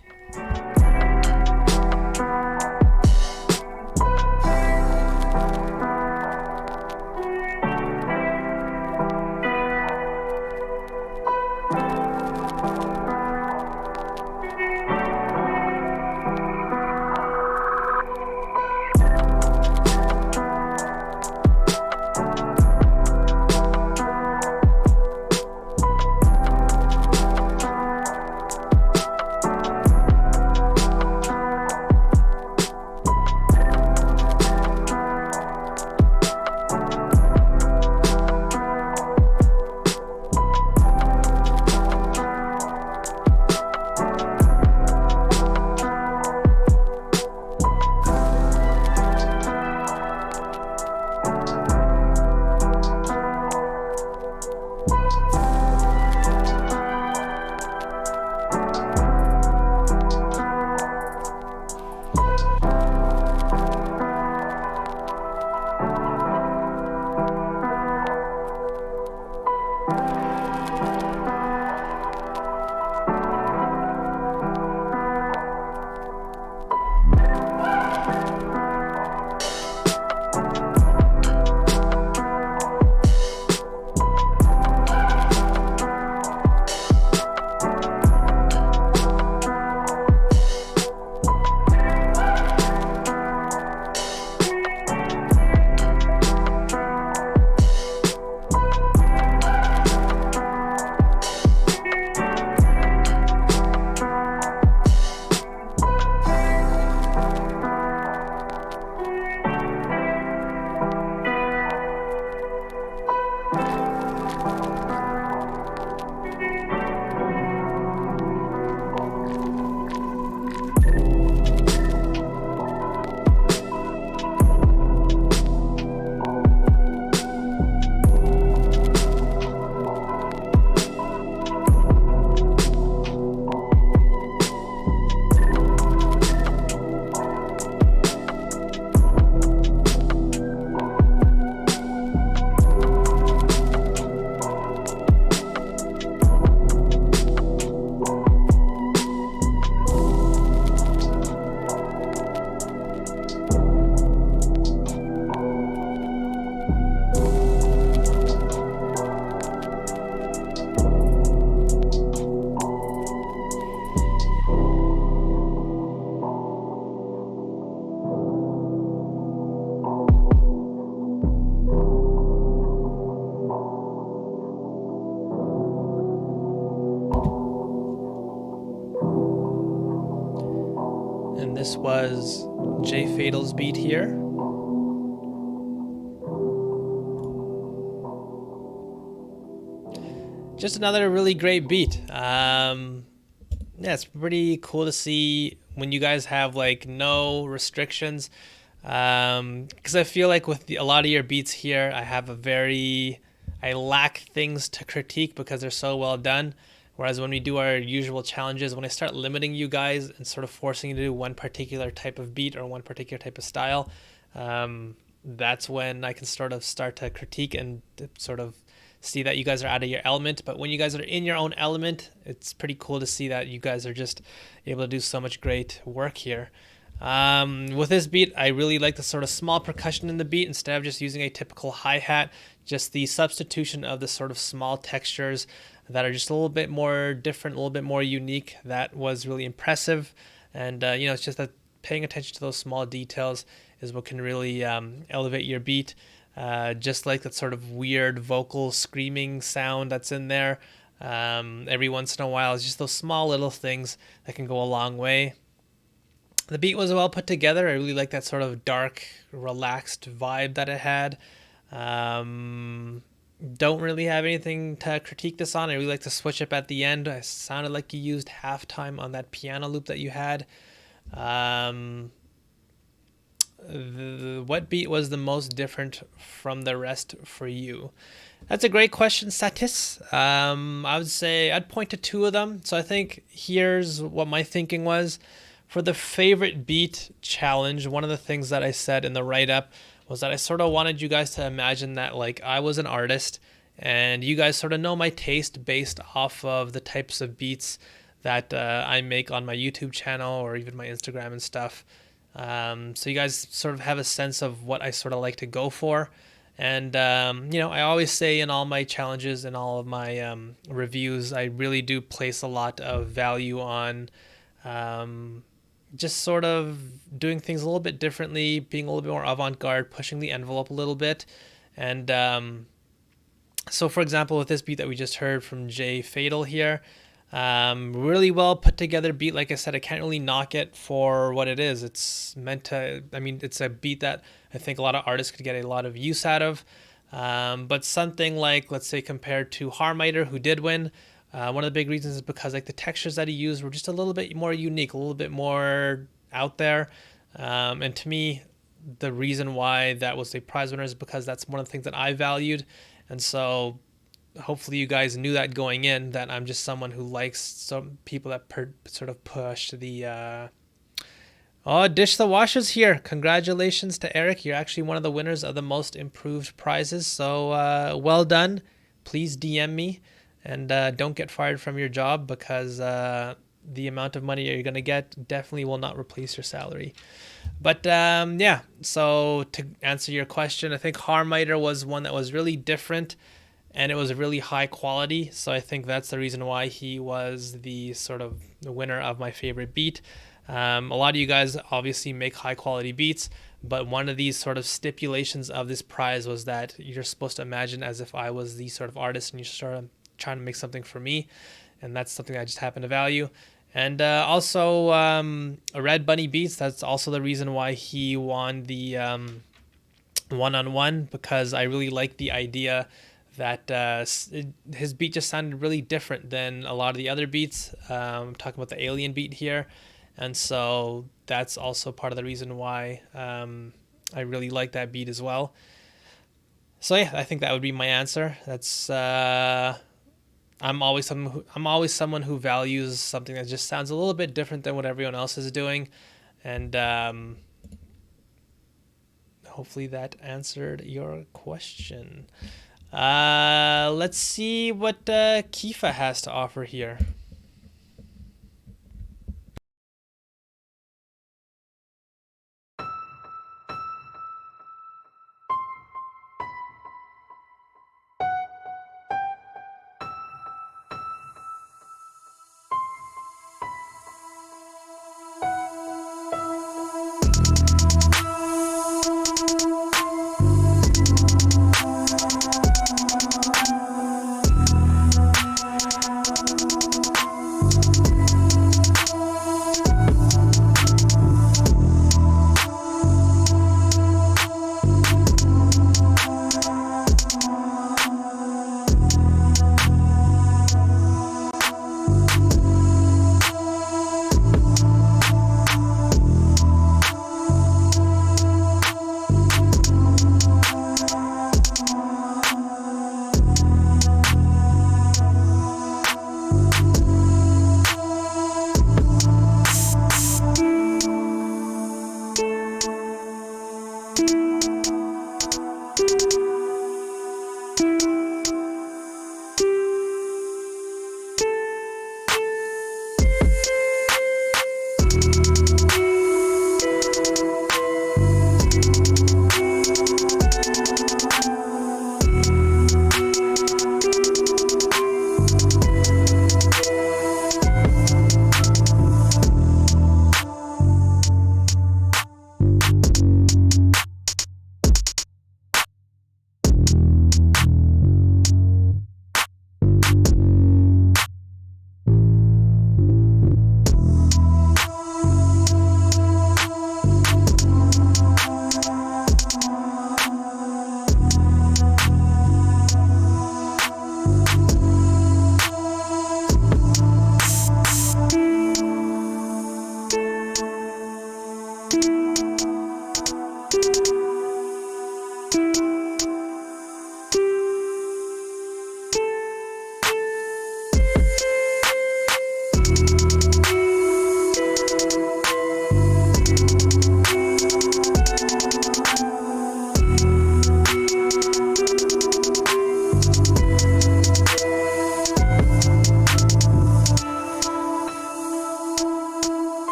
This was Jay Fatal's beat here. Just another really great beat. Yeah, it's pretty cool to see when you guys have like no restrictions. Because I feel like with a lot of your beats here, I lack things to critique because they're so well done. Whereas when we do our usual challenges, when I start limiting you guys and sort of forcing you to do one particular type of beat or one particular type of style, that's when I can sort of start to critique and sort of see that you guys are out of your element. But when you guys are in your own element, it's pretty cool to see that you guys are just able to do so much great work here. With this beat, I really like the sort of small percussion in the beat instead of just using a typical hi-hat. Just the substitution of the sort of small textures that are just a little bit more different, a little bit more unique. That was really impressive. And, it's just that paying attention to those small details is what can really elevate your beat. Just like that sort of weird vocal screaming sound that's in there. Every once in a while, it's just those small little things that can go a long way. The beat was well put together. I really like that sort of dark, relaxed vibe that it had. Don't really have anything to critique this on. I really like the switch up at the end. It sounded like you used halftime on that piano loop that you had. What beat was the most different from the rest for you? That's a great question, Satis. I would say I'd point to two of them. So I think here's what my thinking was. For the favorite beat challenge, one of the things that I said in the write-up was that I sort of wanted you guys to imagine that like I was an artist and you guys sort of know my taste based off of the types of beats that I make on my YouTube channel or even my Instagram and stuff. So you guys sort of have a sense of what I sort of like to go for. And, I always say in all my challenges and all of my reviews, I really do place a lot of value on just sort of doing things a little bit differently, being a little bit more avant-garde, pushing the envelope a little bit. And so, for example, with this beat that we just heard from Jay Fatal here, really well put together beat. Like I said, I can't really knock it for what it is. It's meant to, it's a beat that I think a lot of artists could get a lot of use out of. But something like, let's say, compared to Harmiter, who did win, one of the big reasons is because like the textures that he used were just a little bit more unique, a little bit more out there. And to me, the reason why that was a prize winner is because that's one of the things that I valued. And so hopefully you guys knew that going in, that I'm just someone who likes some people that sort of push the... Dish the Washers here. Congratulations to Eric. You're actually one of the winners of the most improved prizes. So well done. Please DM me. And don't get fired from your job because the amount of money you're going to get definitely will not replace your salary. But so to answer your question, I think Harmiter was one that was really different and it was really high quality. So I think that's the reason why he was the sort of the winner of my favorite beat. A lot of you guys obviously make high quality beats, but one of these sort of stipulations of this prize was that you're supposed to imagine as if I was the sort of artist and you're sort of trying to make something for me, and that's something I just happen to value. And also Red Bunny Beats, that's also the reason why he won the one-on-one, because I really like the idea that his beat just sounded really different than a lot of the other beats. I'm talking about the Alien beat here, and so that's also part of the reason why I really like that beat as well. So yeah, I think that would be my answer. That's I'm always someone who values something that just sounds a little bit different than what everyone else is doing, and hopefully that answered your question. Let's see what Kifa has to offer here.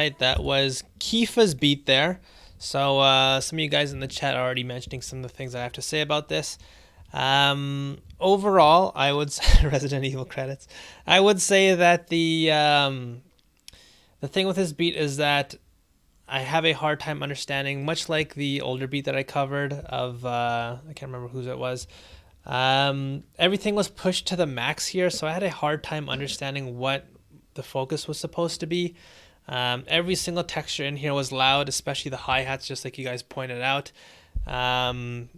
right, that was Kifa's beat there. So some of you guys in the chat are already mentioning some of the things I have to say about this. Overall, I would say Resident Evil credits. I would say that the thing with this beat is that I have a hard time understanding, much like the older beat that I covered of I can't remember whose it was. Everything was pushed to the max here, so I had a hard time understanding what the focus was supposed to be. Every single texture in here was loud, especially the hi-hats, just like you guys pointed out. The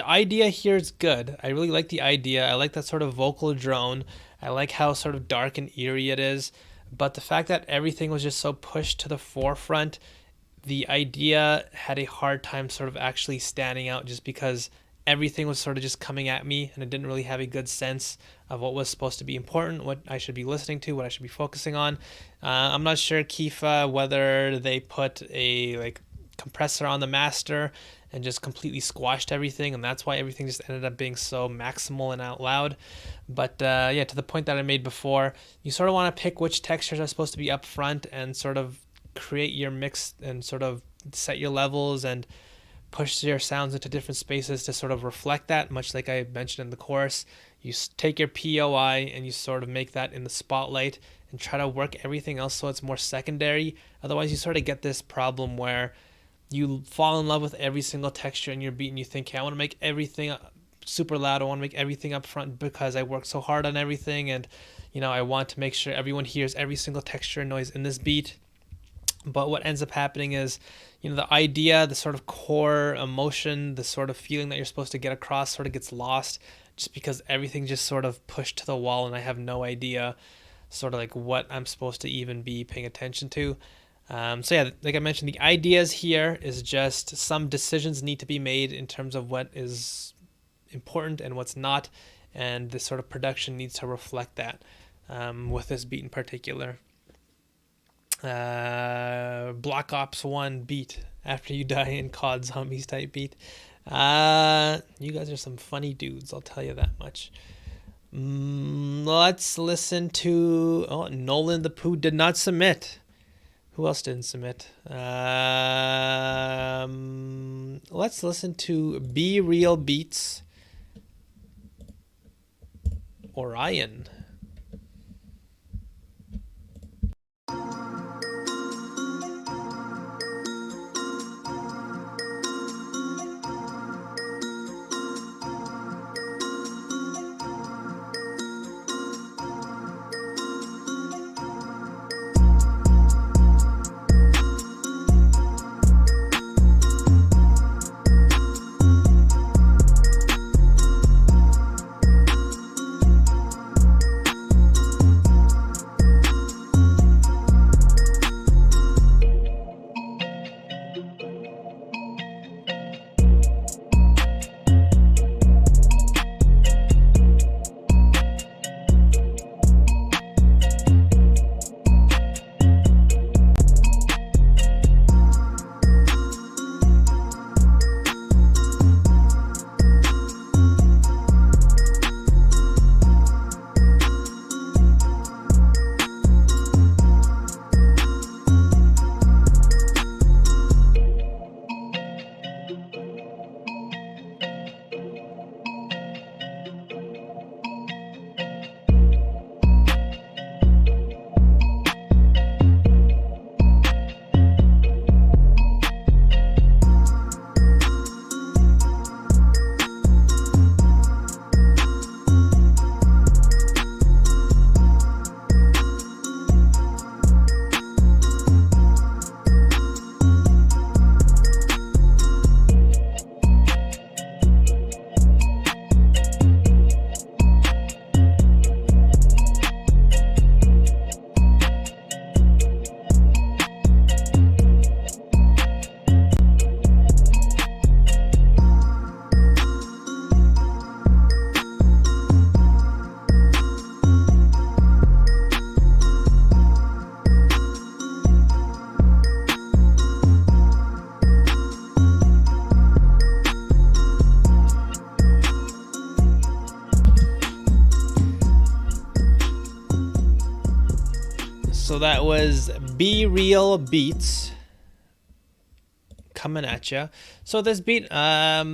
idea here is good. I really like the idea. I like that sort of vocal drone. I like how sort of dark and eerie it is. But the fact that everything was just so pushed to the forefront, the idea had a hard time sort of actually standing out, just because everything was sort of just coming at me and I didn't really have a good sense of what was supposed to be important, what I should be listening to, what I should be focusing on. I'm not sure, Kifa, whether they put a compressor on the master and just completely squashed everything, and that's why everything just ended up being so maximal and out loud. But yeah, to the point that I made before, you sort of want to pick which textures are supposed to be up front and sort of create your mix and sort of set your levels and push your sounds into different spaces to sort of reflect that, much like I mentioned in the chorus. You take your POI and you sort of make that in the spotlight and try to work everything else so it's more secondary. Otherwise, you sort of get this problem where you fall in love with every single texture in your beat and you think, hey, I want to make everything super loud. I want to make everything up front because I worked so hard on everything, and I want to make sure everyone hears every single texture and noise in this beat. But what ends up happening is, the idea, the sort of core emotion, the sort of feeling that you're supposed to get across sort of gets lost just because everything just sort of pushed to the wall and I have no idea sort of like what I'm supposed to even be paying attention to. So yeah, like I mentioned, the ideas here is just some decisions need to be made in terms of what is important and what's not, and the sort of production needs to reflect that with this beat in particular. Black Ops 1 beat, after you die in COD Zombies type beat. You guys are some funny dudes, I'll tell you that much. Let's listen to... Oh, Nolan the Pooh did not submit. Who else didn't submit? Let's listen to Be Real Beats. Orion. So that was Be Real Beats coming at ya. So this beat, yeah,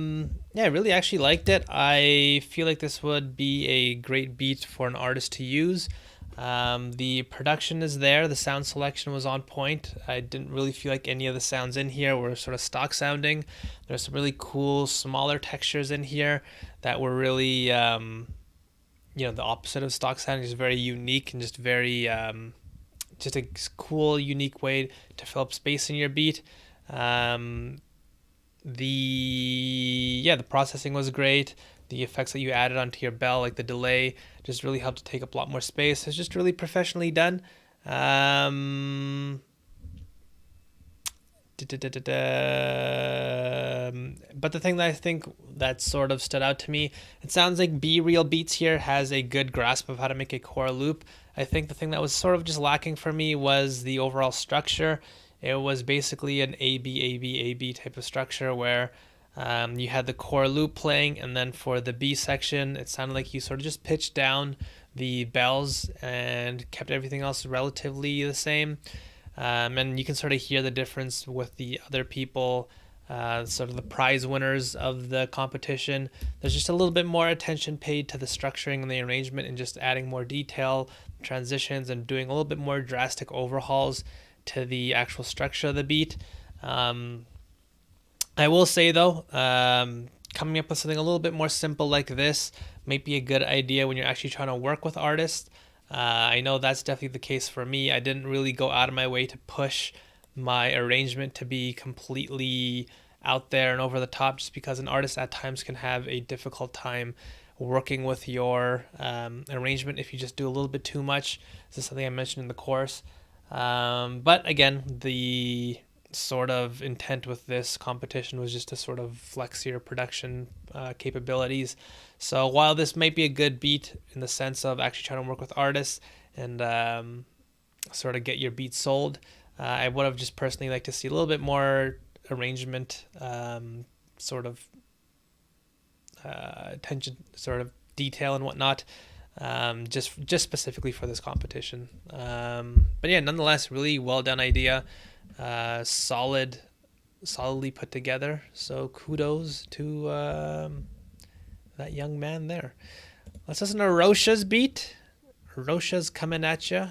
I really actually liked it. I feel like this would be a great beat for an artist to use. The production is there. The sound selection was on point. I didn't really feel like any of the sounds in here were sort of stock sounding. There's some really cool smaller textures in here that were really, you know, the opposite of stock sounding, just very unique and just very, just a cool, unique way to fill up space in your beat. The processing was great. The effects that you added onto your bell, like the delay, just really helped to take up a lot more space. It's just really professionally done. But the thing that I think that sort of stood out to me, it sounds like Be Real Beats here has a good grasp of how to make a core loop. I think the thing that was sort of just lacking for me was the overall structure. It was basically an A, B, A, B, A, B type of structure where you had the core loop playing, and then for the B section, it sounded like you sort of just pitched down the bells and kept everything else relatively the same. And you can sort of hear the difference with the other people, sort of the prize winners of the competition. There's just a little bit more attention paid to the structuring and the arrangement and just adding more detail, transitions, and doing a little bit more drastic overhauls to the actual structure of the beat. I will say though, coming up with something a little bit more simple like this might be a good idea when you're actually trying to work with artists. I know that's definitely the case for me. I didn't really go out of my way to push my arrangement to be completely out there and over the top, just because an artist at times can have a difficult time working with your arrangement if you just do a little bit too much. This is something I mentioned in the course. But again, the sort of intent with this competition was just to sort of flex your production capabilities. So while this might be a good beat in the sense of actually trying to work with artists and sort of get your beat sold, I would have just personally liked to see a little bit more arrangement, sort of attention, sort of detail and whatnot, just specifically for this competition. But yeah, nonetheless, really well done idea. Solidly put together. So kudos to that young man there. Let's listen to Rosha's beat. Rosha's coming at you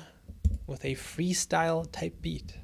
with a freestyle type beat.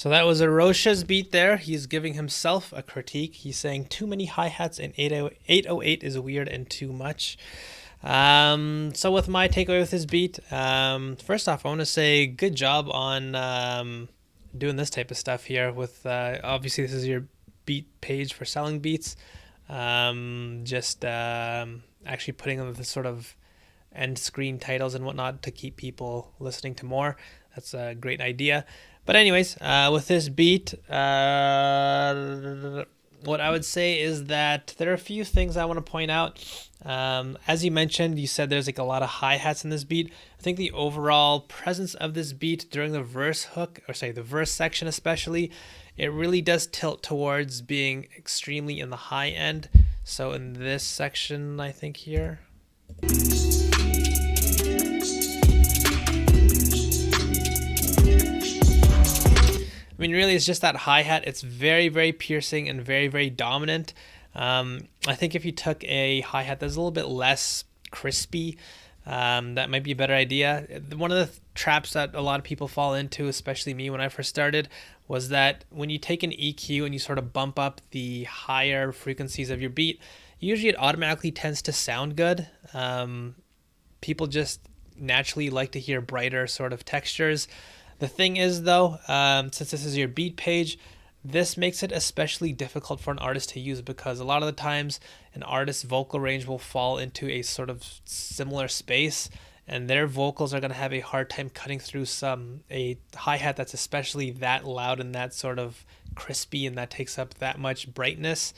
So that was Arosha's beat there. He's giving himself a critique. He's saying too many hi-hats in 808 is weird and too much. So with my takeaway with his beat, first off, I want to say good job on doing this type of stuff here with, obviously this is your beat page for selling beats. Actually putting them with the sort of end screen titles and whatnot to keep people listening to more. That's a great idea. But anyways, with this beat, what I would say is that there are a few things I want to point out. As you mentioned, you said there's like a lot of hi-hats in this beat. I think the overall presence of this beat during the verse the verse section especially, it really does tilt towards being extremely in the high end. So in this section, I think here. I mean, really, it's just that hi-hat. It's very, very piercing and very, very dominant. I think if you took a hi-hat that's a little bit less crispy, that might be a better idea. One of the traps that a lot of people fall into, especially me when I first started, was that when you take an EQ and you sort of bump up the higher frequencies of your beat, usually it automatically tends to sound good. People just naturally like to hear brighter sort of textures. The thing is, though, since this is your beat page, this makes it especially difficult for an artist to use because a lot of the times an artist's vocal range will fall into a sort of similar space and their vocals are going to have a hard time cutting through a hi-hat that's especially that loud and that sort of crispy and that takes up that much brightness.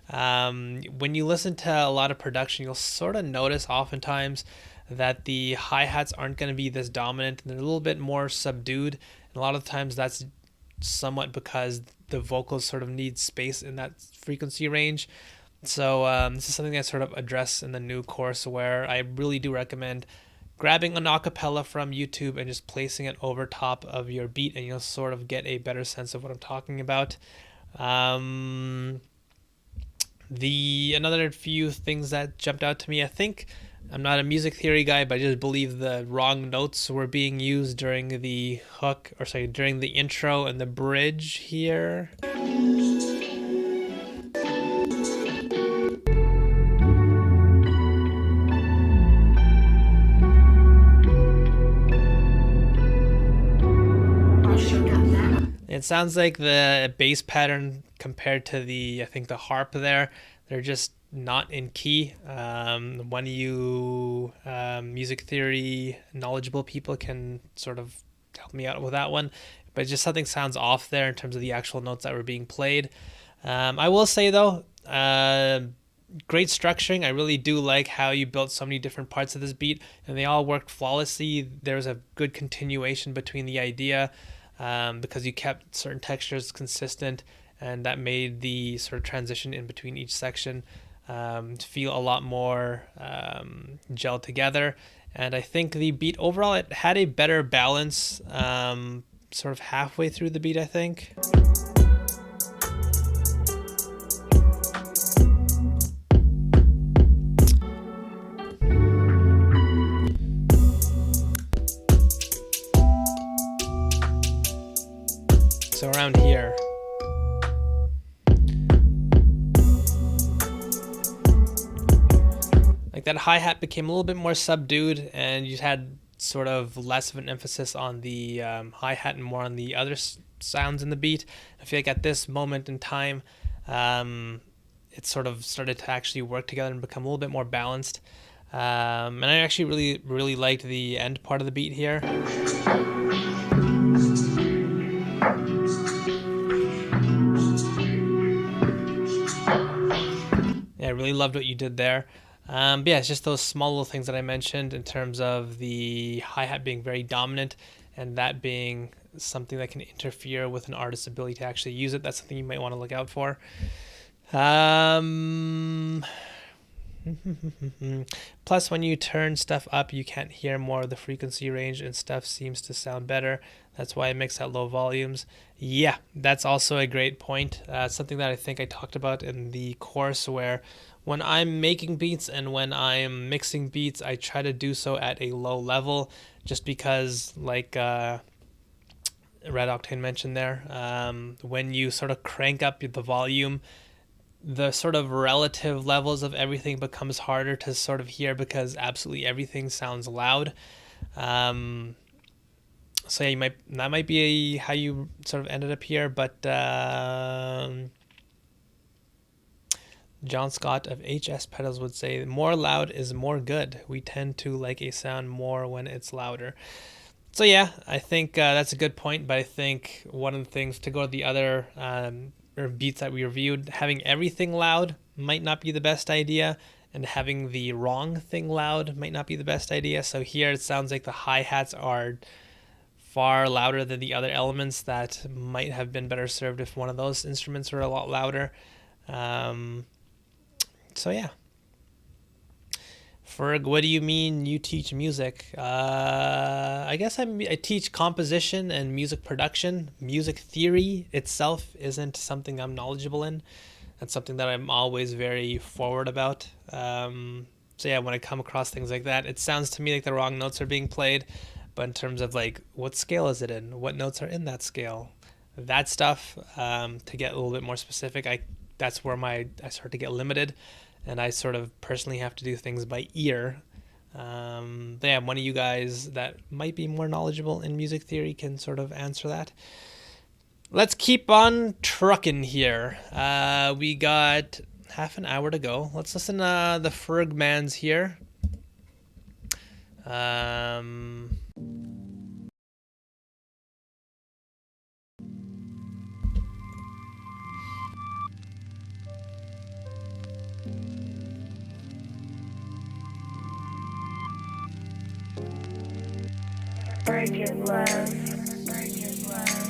When you listen to a lot of production, you'll sort of notice oftentimes that the hi-hats aren't going to be this dominant and they're a little bit more subdued. And a lot of times that's somewhat because the vocals sort of need space in that frequency range. So this is something I sort of address in the new course where I really do recommend grabbing an acapella from YouTube and just placing it over top of your beat and you'll sort of get a better sense of what I'm talking about. Another few things that jumped out to me, I think I'm not a music theory guy, but I just believe the wrong notes were being used during the during the intro and the bridge here. It sounds like the bass pattern compared to I think the harp there, they're just not in key. One of you music theory knowledgeable people can sort of help me out with that one, but just something sounds off there in terms of the actual notes that were being played. I will say though, great structuring. I really do like how you built so many different parts of this beat and they all worked flawlessly. There was a good continuation between the idea because you kept certain textures consistent and that made the sort of transition in between each section feel a lot more gelled together. And I think the beat overall, it had a better balance sort of halfway through the beat, I think. So around here. Like that hi-hat became a little bit more subdued and you had sort of less of an emphasis on the hi-hat and more on the other sounds in the beat. I feel like at this moment in time, it sort of started to actually work together and become a little bit more balanced. And I actually really, really liked the end part of the beat here. Yeah, I really loved what you did there. But yeah, it's just those small little things that I mentioned in terms of the hi-hat being very dominant and that being something that can interfere with an artist's ability to actually use it. That's something you might want to look out for. Plus, when you turn stuff up, you can't hear more of the frequency range and stuff seems to sound better. That's why I mix at low volumes. Yeah, that's also a great point. Something that I think I talked about in the course where when I'm making beats and when I'm mixing beats, I try to do so at a low level just because Red Octane mentioned there. When you sort of crank up the volume, the sort of relative levels of everything becomes harder to sort of hear because absolutely everything sounds loud. So yeah, that might be how you sort of ended up here, but John Scott of HS Pedals would say more loud is more good. We tend to like a sound more when it's louder. So yeah, I think that's a good point, but I think one of the things, to go to the other beats that we reviewed, having everything loud might not be the best idea, and having the wrong thing loud might not be the best idea. So here it sounds like the hi-hats are far louder than the other elements that might have been better served if one of those instruments were a lot louder. So yeah. Ferg, what do you mean you teach music? I guess I teach composition and music production. Music theory itself isn't something I'm knowledgeable in. That's something that I'm always very forward about. So yeah, when I come across things like that, it sounds to me like the wrong notes are being played. But in terms of like, what scale is it in? What notes are in that scale? That stuff, to get a little bit more specific, that's where I start to get limited. And I sort of personally have to do things by ear. Yeah, one of you guys that might be more knowledgeable in music theory can sort of answer that. Let's keep on trucking here. We got half an hour to go. Let's listen to the Fergmans here.
Break it love. Break it love.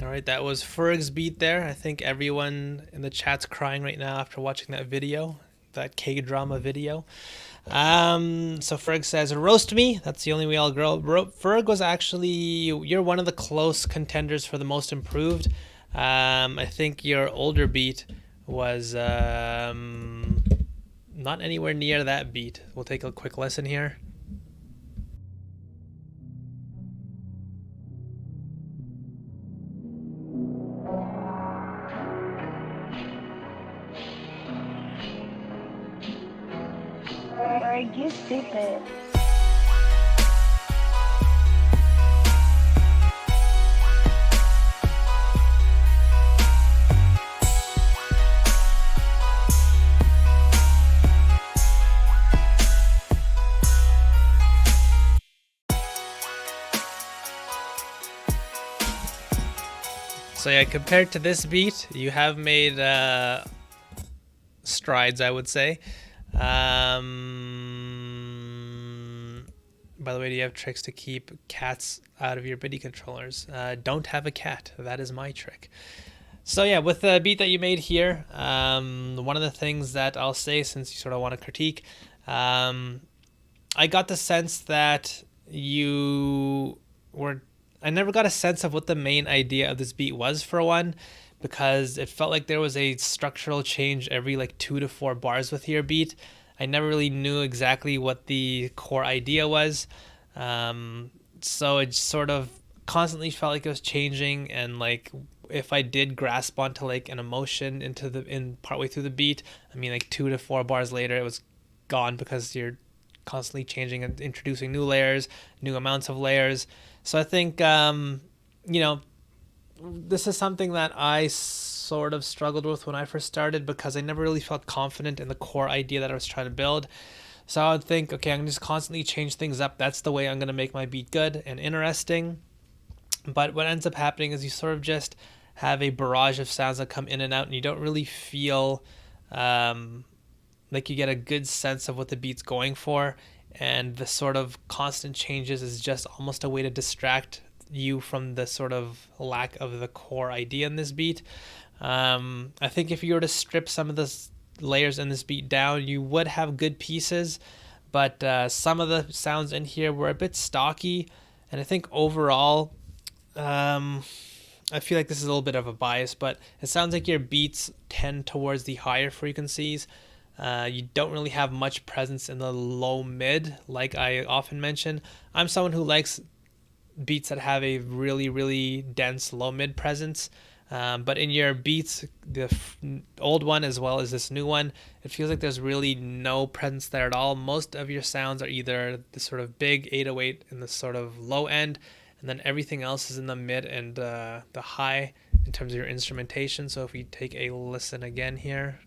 All right, that was Ferg's beat there. I think everyone in the chat's crying right now after watching that video, that K-drama video. So Ferg says, roast me. That's the only way I'll grow. Ferg was actually, you're one of the close contenders for the most improved. I think your older beat was not anywhere near that beat. We'll take a quick listen here.
stupid.
So yeah, compared to this beat, you have made strides, I would say. By the way, do you have tricks to keep cats out of your MIDI controllers? Don't have a cat. That is my trick. So yeah, with the beat that you made here, one of the things that I'll say, since you sort of want to critique, I got the sense that you were... I never got a sense of what the main idea of this beat was, for one, because it felt like there was a structural change every like 2 to 4 bars with your beat. I never really knew exactly what the core idea was. So it sort of constantly felt like it was changing, and like if I did grasp onto like an emotion in partway through the beat, I mean like 2 to 4 bars later it was gone, because you're constantly changing and introducing new layers, new amounts of layers. So I think this is something that I sort of struggled with when I first started, because I never really felt confident in the core idea that I was trying to build. So I would think, okay, I'm going to just constantly change things up. That's the way I'm going to make my beat good and interesting. But what ends up happening is you sort of just have a barrage of sounds that come in and out, and you don't really feel like you get a good sense of what the beat's going for. And the sort of constant changes is just almost a way to distract you from the sort of lack of the core idea in this beat. I think if you were to strip some of the layers in this beat down, you would have good pieces, but some of the sounds in here were a bit stocky, and I think overall, I feel like this is a little bit of a bias, but it sounds like your beats tend towards the higher frequencies. You don't really have much presence in the low mid, like I often mention. I'm someone who likes beats that have a really, really dense low mid presence. But in your beats, the old one as well as this new one, it feels like there's really no presence there at all. Most of your sounds are either the sort of big 808 in the sort of low end, and then everything else is in the mid and the high in terms of your instrumentation. So if we take a listen again here.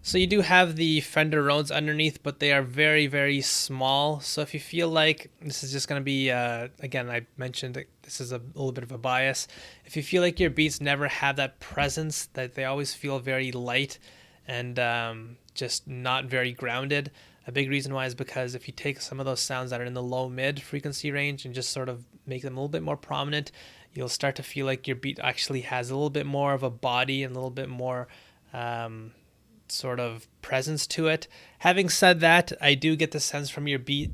So you do have the Fender Rhodes underneath, but they are very, very small. So if you feel like this is just going to be, again, I mentioned that this is a little bit of a bias. If you feel like your beats never have that presence, that they always feel very light and just not very grounded, a big reason why is because if you take some of those sounds that are in the low mid frequency range and just sort of make them a little bit more prominent, you'll start to feel like your beat actually has a little bit more of a body and a little bit more sort of presence to it. Having said that, I do get the sense from your beat,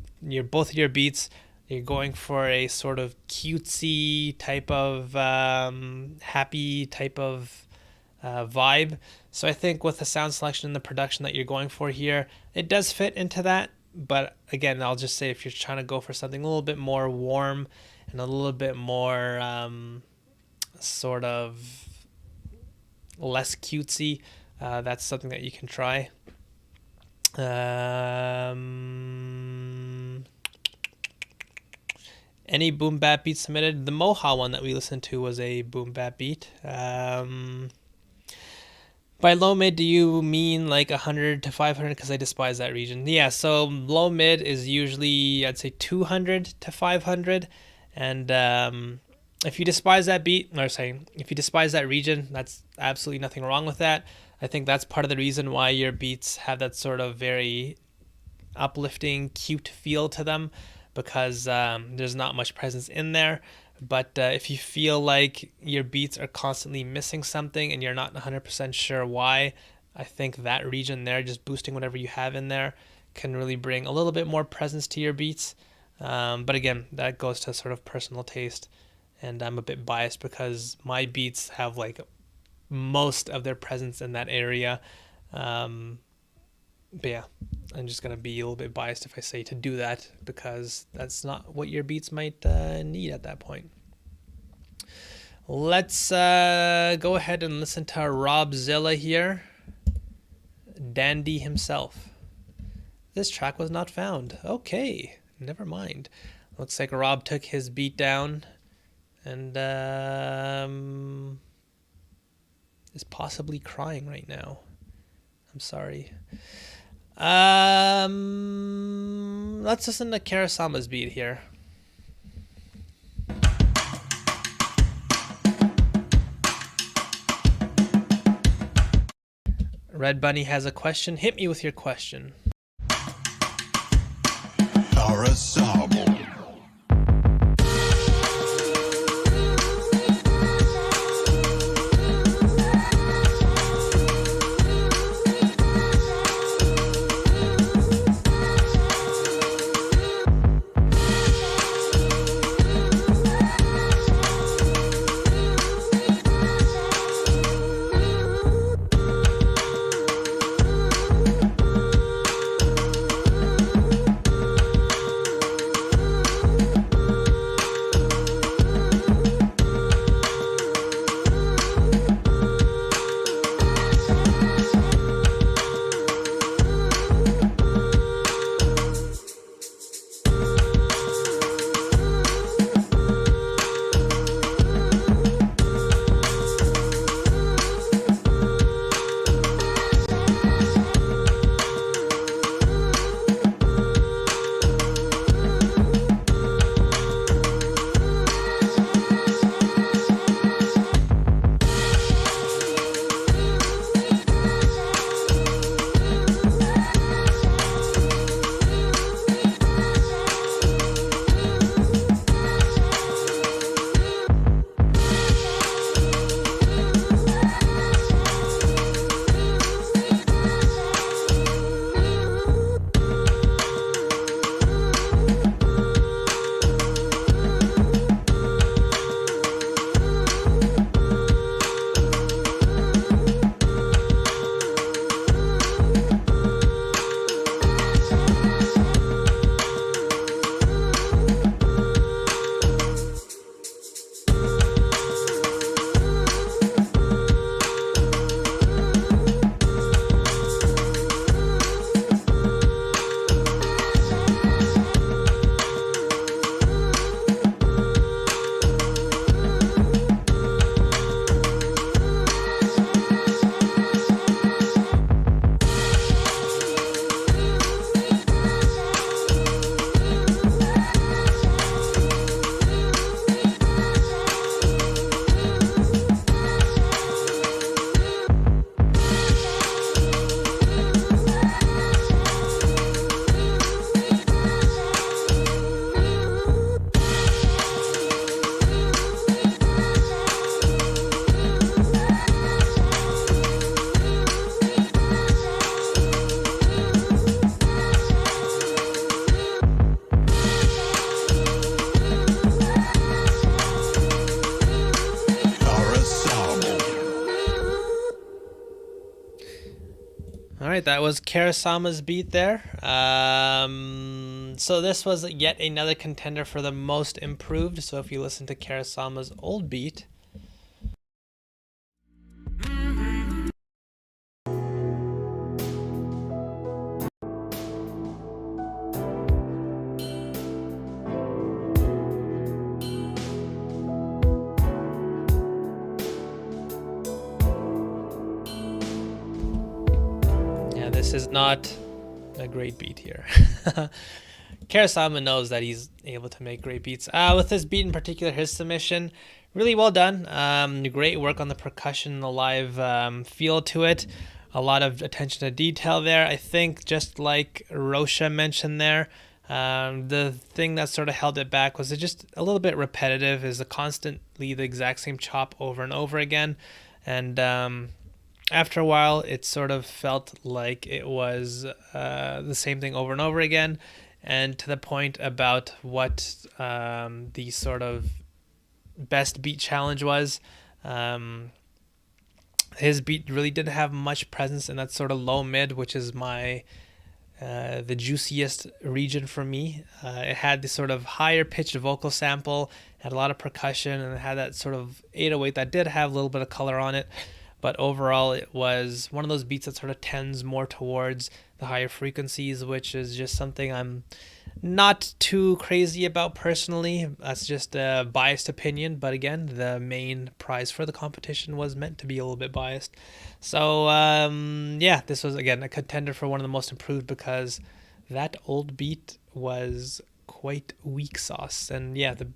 both of your beats, you're going for a sort of cutesy type of happy type of vibe. So I think with the sound selection and the production that you're going for here, it does fit into that. But again, I'll just say if you're trying to go for something a little bit more warm and a little bit more sort of less cutesy, that's something that you can try. Any boom bap beats submitted? The Moha one that we listened to was a boom bap beat. By low mid, do you mean like 100 to 500? Because I despise that region. Yeah, so low mid is usually, I'd say 200 to 500. And if you despise that beat, or sorry, if you despise that region, that's absolutely nothing wrong with that. I think that's part of the reason why your beats have that sort of very uplifting, cute feel to them, because there's not much presence in there. But if you feel like your beats are constantly missing something and you're not 100% sure why, I think that region there, just boosting whatever you have in there, can really bring a little bit more presence to your beats. But again, that goes to sort of personal taste, and I'm a bit biased because my beats have like most of their presence in that area. But yeah, I'm just going to be a little bit biased if I say to do that, because that's not what your beats might need at that point. Let's go ahead and listen to Rob Zilla here, Dandy himself. This track was not found. Okay, never mind. Looks like Rob took his beat down and is possibly crying right now. I'm sorry. Let's listen to Karasama's beat here. Red Bunny has a question. Hit me with your question.
Karasama.
All right, that was Karasama's beat there. So this was yet another contender for the most improved. So if you listen to Karasama's old beat, this is not a great beat here. Karasama knows that he's able to make great beats. With this beat in particular, his submission, really well done. Great work on the percussion, the live feel to it. A lot of attention to detail there. I think just like Rosha mentioned there, the thing that sort of held it back was it just a little bit repetitive, is constantly the exact same chop over and over again. And after a while, it sort of felt like it was the same thing over and over again, and to the point about what the sort of best beat challenge was. His beat really didn't have much presence in that sort of low mid, which is my the juiciest region for me. It had this sort of higher pitched vocal sample, had a lot of percussion, and it had that sort of 808 that did have a little bit of color on it. But overall, it was one of those beats that sort of tends more towards the higher frequencies, which is just something I'm not too crazy about personally. That's just a biased opinion. But again, the main prize for the competition was meant to be a little bit biased. So yeah, this was again a contender for one of the most improved because that old beat was quite weak sauce. And yeah, the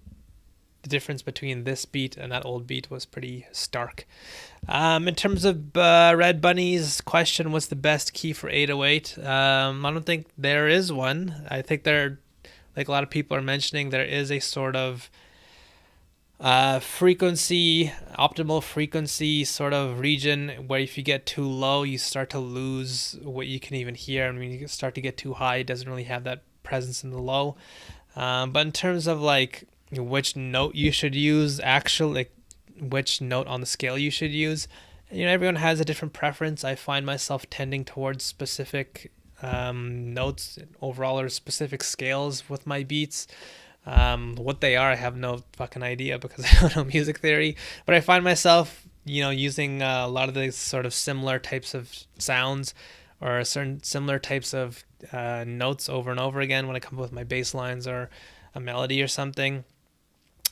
difference between this beat and that old beat was pretty stark. In terms of Red Bunny's question, what's the best key for 808? I don't think there is one. I think there, like a lot of people are mentioning, there is a sort of frequency, optimal frequency sort of region where if you get too low, you start to lose what you can even hear. And when you start to get too high, it doesn't really have that presence in the low. But in terms of like which note you should use, actually, like which note on the scale you should use, everyone has a different preference. I find myself tending towards specific notes overall or specific scales with my beats. What they are, I have no fucking idea because I don't know music theory, but I find myself using a lot of these sort of similar types of sounds or certain similar types of notes over and over again when I come up with my bass lines or a melody or something.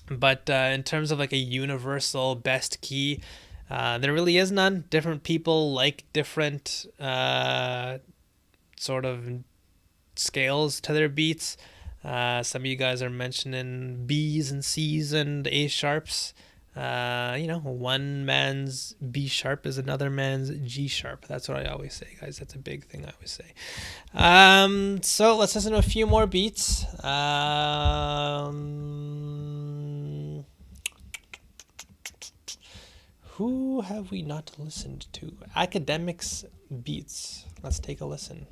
But in terms of like a universal best key, there really is none. Different people like different sort of scales to their beats. Some of you guys are mentioning B's and C's and A sharps. One man's B sharp is another man's G sharp. That's what I always say, guys. That's a big thing I always say. So let's listen to a few more beats. Who have we not listened to? Academics beats. Let's take a listen.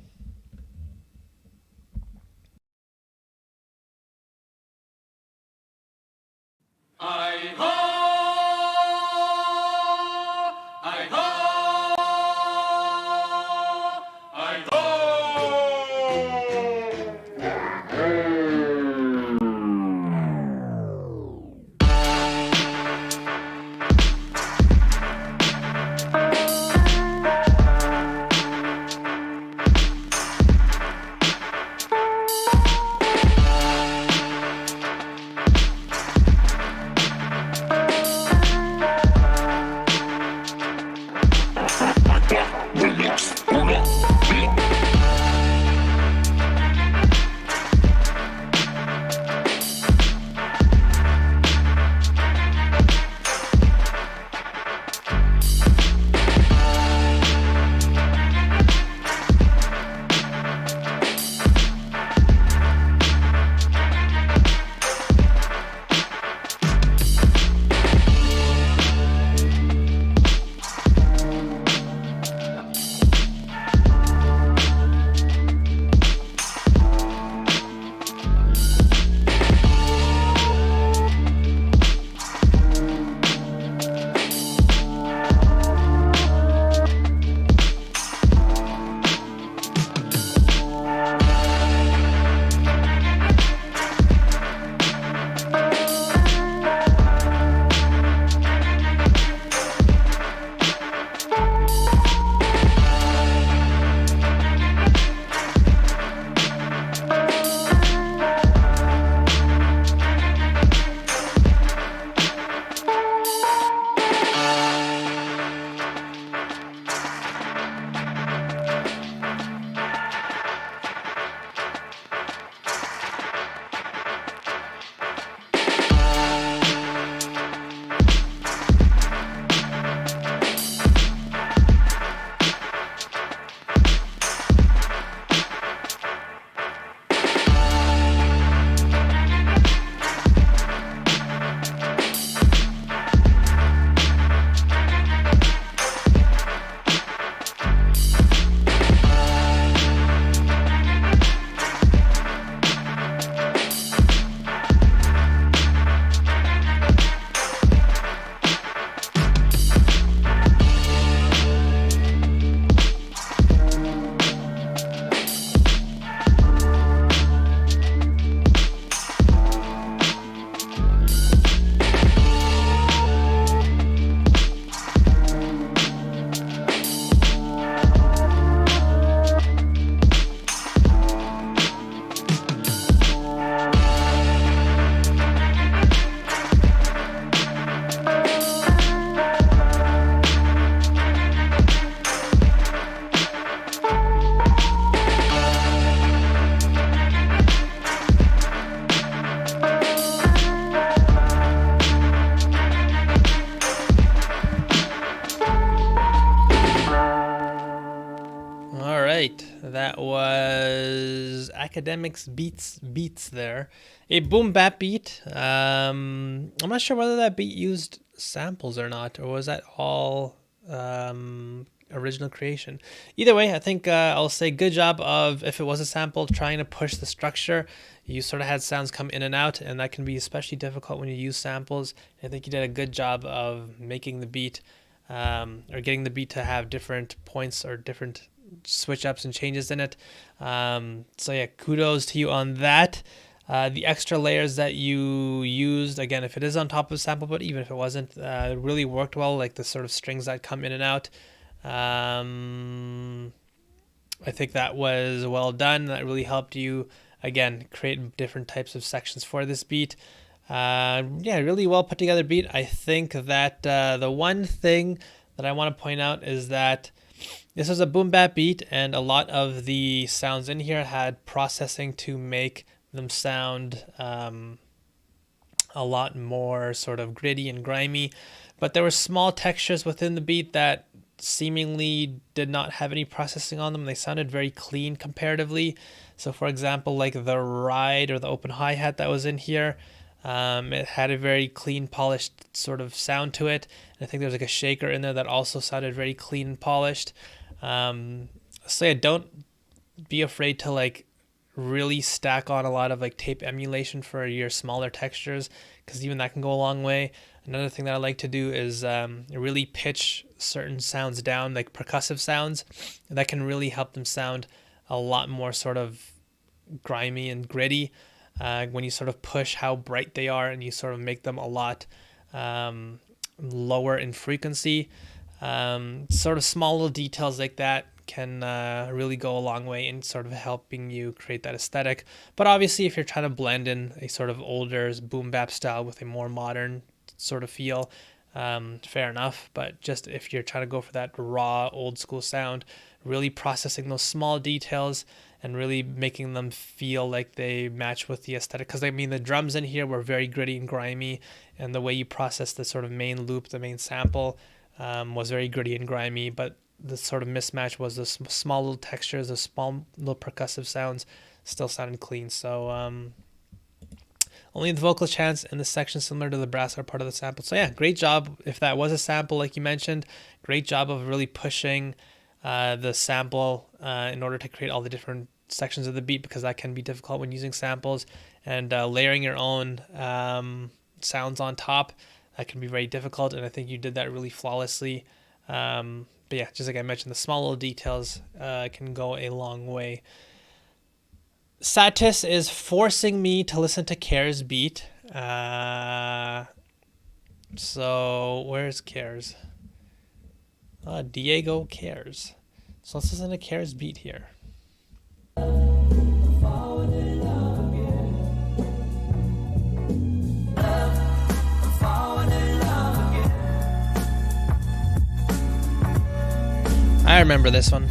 academics beats there. A boom bap beat. I'm not sure whether that beat used samples or not, or was that all original creation. Either way, I think I'll say good job of, if it was a sample, trying to push the structure. You sort of had sounds come in and out, and that can be especially difficult when you use samples. I think you did a good job of making the beat, or getting the beat to have different points or different switch ups and changes in it. So yeah, kudos to you on that. The extra layers that you used, again, if it is on top of a sample, but even if it wasn't, it really worked well, like the sort of strings that come in and out. I think that was well done. That really helped you, again, create different types of sections for this beat. Yeah, really well put together beat. I think that the one thing that I want to point out is that this is a boom bap beat, and a lot of the sounds in here had processing to make them sound a lot more sort of gritty and grimy. But there were small textures within the beat that seemingly did not have any processing on them. They sounded very clean comparatively. So for example, like the ride or the open hi-hat that was in here, it had a very clean, polished sort of sound to it. And I think there's like a shaker in there that also sounded very clean and polished. So yeah, don't be afraid to like really stack on a lot of like tape emulation for your smaller textures, because even that can go a long way. Another thing that I like to do is really pitch certain sounds down, like percussive sounds. That can really help them sound a lot more sort of grimy and gritty when you sort of push how bright they are and you sort of make them a lot lower in frequency. Sort of small little details like that can really go a long way in sort of helping you create that aesthetic. But obviously, if you're trying to blend in a sort of older boom bap style with a more modern sort of feel, fair enough. But just if you're trying to go for that raw old school sound, really processing those small details and really making them feel like they match with the aesthetic. Because I mean, the drums in here were very gritty and grimy, and the way you process the sort of main loop, the main sample, was very gritty and grimy. But the sort of mismatch was the small little textures, the small little percussive sounds still sounded clean. So only the vocal chants and the section similar to the brass are part of the sample. So yeah, great job. If that was a sample, like you mentioned, great job of really pushing the sample in order to create all the different sections of the beat, because that can be difficult when using samples, and layering your own sounds on top, that can be very difficult, and I think you did that really flawlessly. But yeah, just like I mentioned, the small little details can go a long way. Satis is forcing me to listen to Care's beat. So where's Care's? Diego Cares. So let's listen to Care's beat here. I remember this one.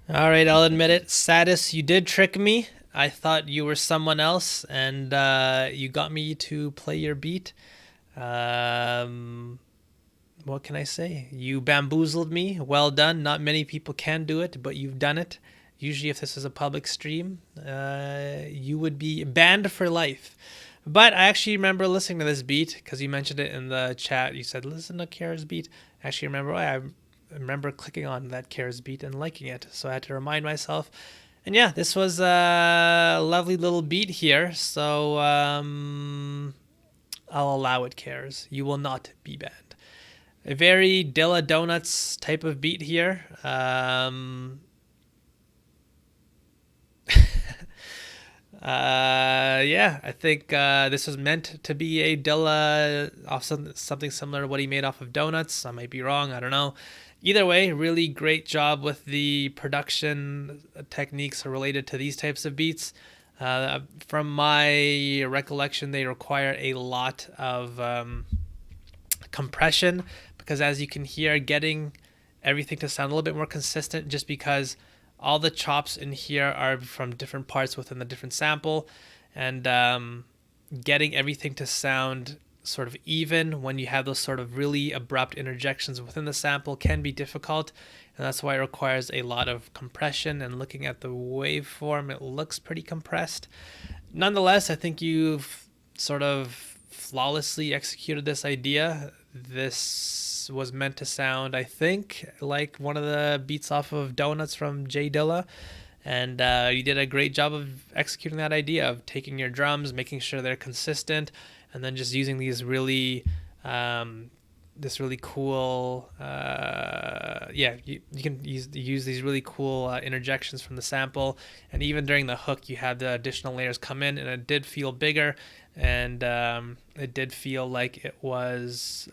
All right, I'll admit it. Satis, you did trick me. I thought you were someone else, and you got me to play your beat. What can I say? You bamboozled me. Well done. Not many people can do it, but you've done it. Usually, if this is a public stream, you would be banned for life. But I actually remember listening to this beat because you mentioned it in the chat. You said, listen to Kara's beat. I actually remember, I remember clicking on that Kara's beat and liking it. So I had to remind myself. And yeah, this was a lovely little beat here. So I'll allow it, Cares. You will not be banned. A very Dilla Donuts type of beat here. Yeah, I think this was meant to be a Dilla off something similar to what he made off of Donuts. I might be wrong. I don't know. Either way, really great job with the production techniques related to these types of beats. From my recollection, they require a lot of compression because, as you can hear, getting everything to sound a little bit more consistent just because all the chops in here are from different parts within the different sample, and getting everything to sound sort of even when you have those sort of really abrupt interjections within the sample can be difficult, and that's why it requires a lot of compression. And looking at the waveform, it looks pretty compressed. Nonetheless, I think you've sort of flawlessly executed this idea. This was meant to sound, I think, like one of the beats off of Donuts from J Dilla. And you did a great job of executing that idea of taking your drums, making sure they're consistent, and then just using these really, this really cool, you can use these really cool interjections from the sample. And even during the hook, you had the additional layers come in, and it did feel bigger. And it did feel like it was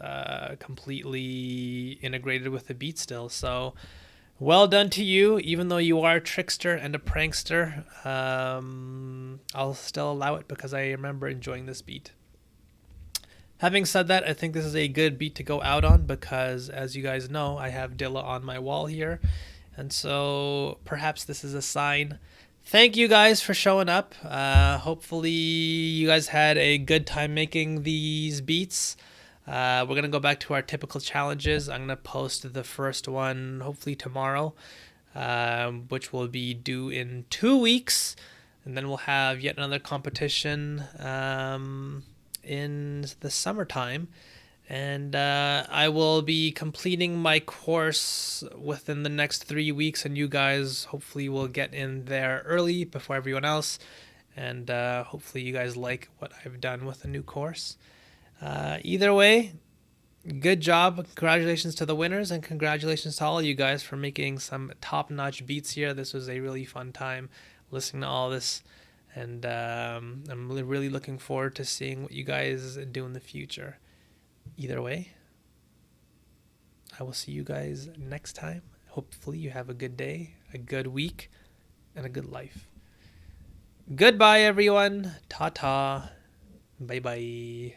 completely integrated with the beat still. So well done to you. Even though you are a trickster and a prankster, I'll still allow it because I remember enjoying this beat. Having said that, I think this is a good beat to go out on because, as you guys know, I have Dilla on my wall here. And so perhaps this is a sign. Thank you guys for showing up. Hopefully you guys had a good time making these beats. We're going to go back to our typical challenges. I'm going to post the first one hopefully tomorrow, which will be due in 2 weeks. And then we'll have yet another competition in the summertime. And I will be completing my course within the next 3 weeks, and you guys hopefully will get in there early before everyone else. And hopefully you guys like what I've done with the new course. Either way, good job. Congratulations to the winners, and congratulations to all you guys for making some top-notch beats here. This was a really fun time listening to all this. And I'm really looking forward to seeing what you guys do in the future. Either way, I will see you guys next time. Hopefully you have a good day, a good week, and a good life. Goodbye, everyone. Ta-ta. Bye-bye.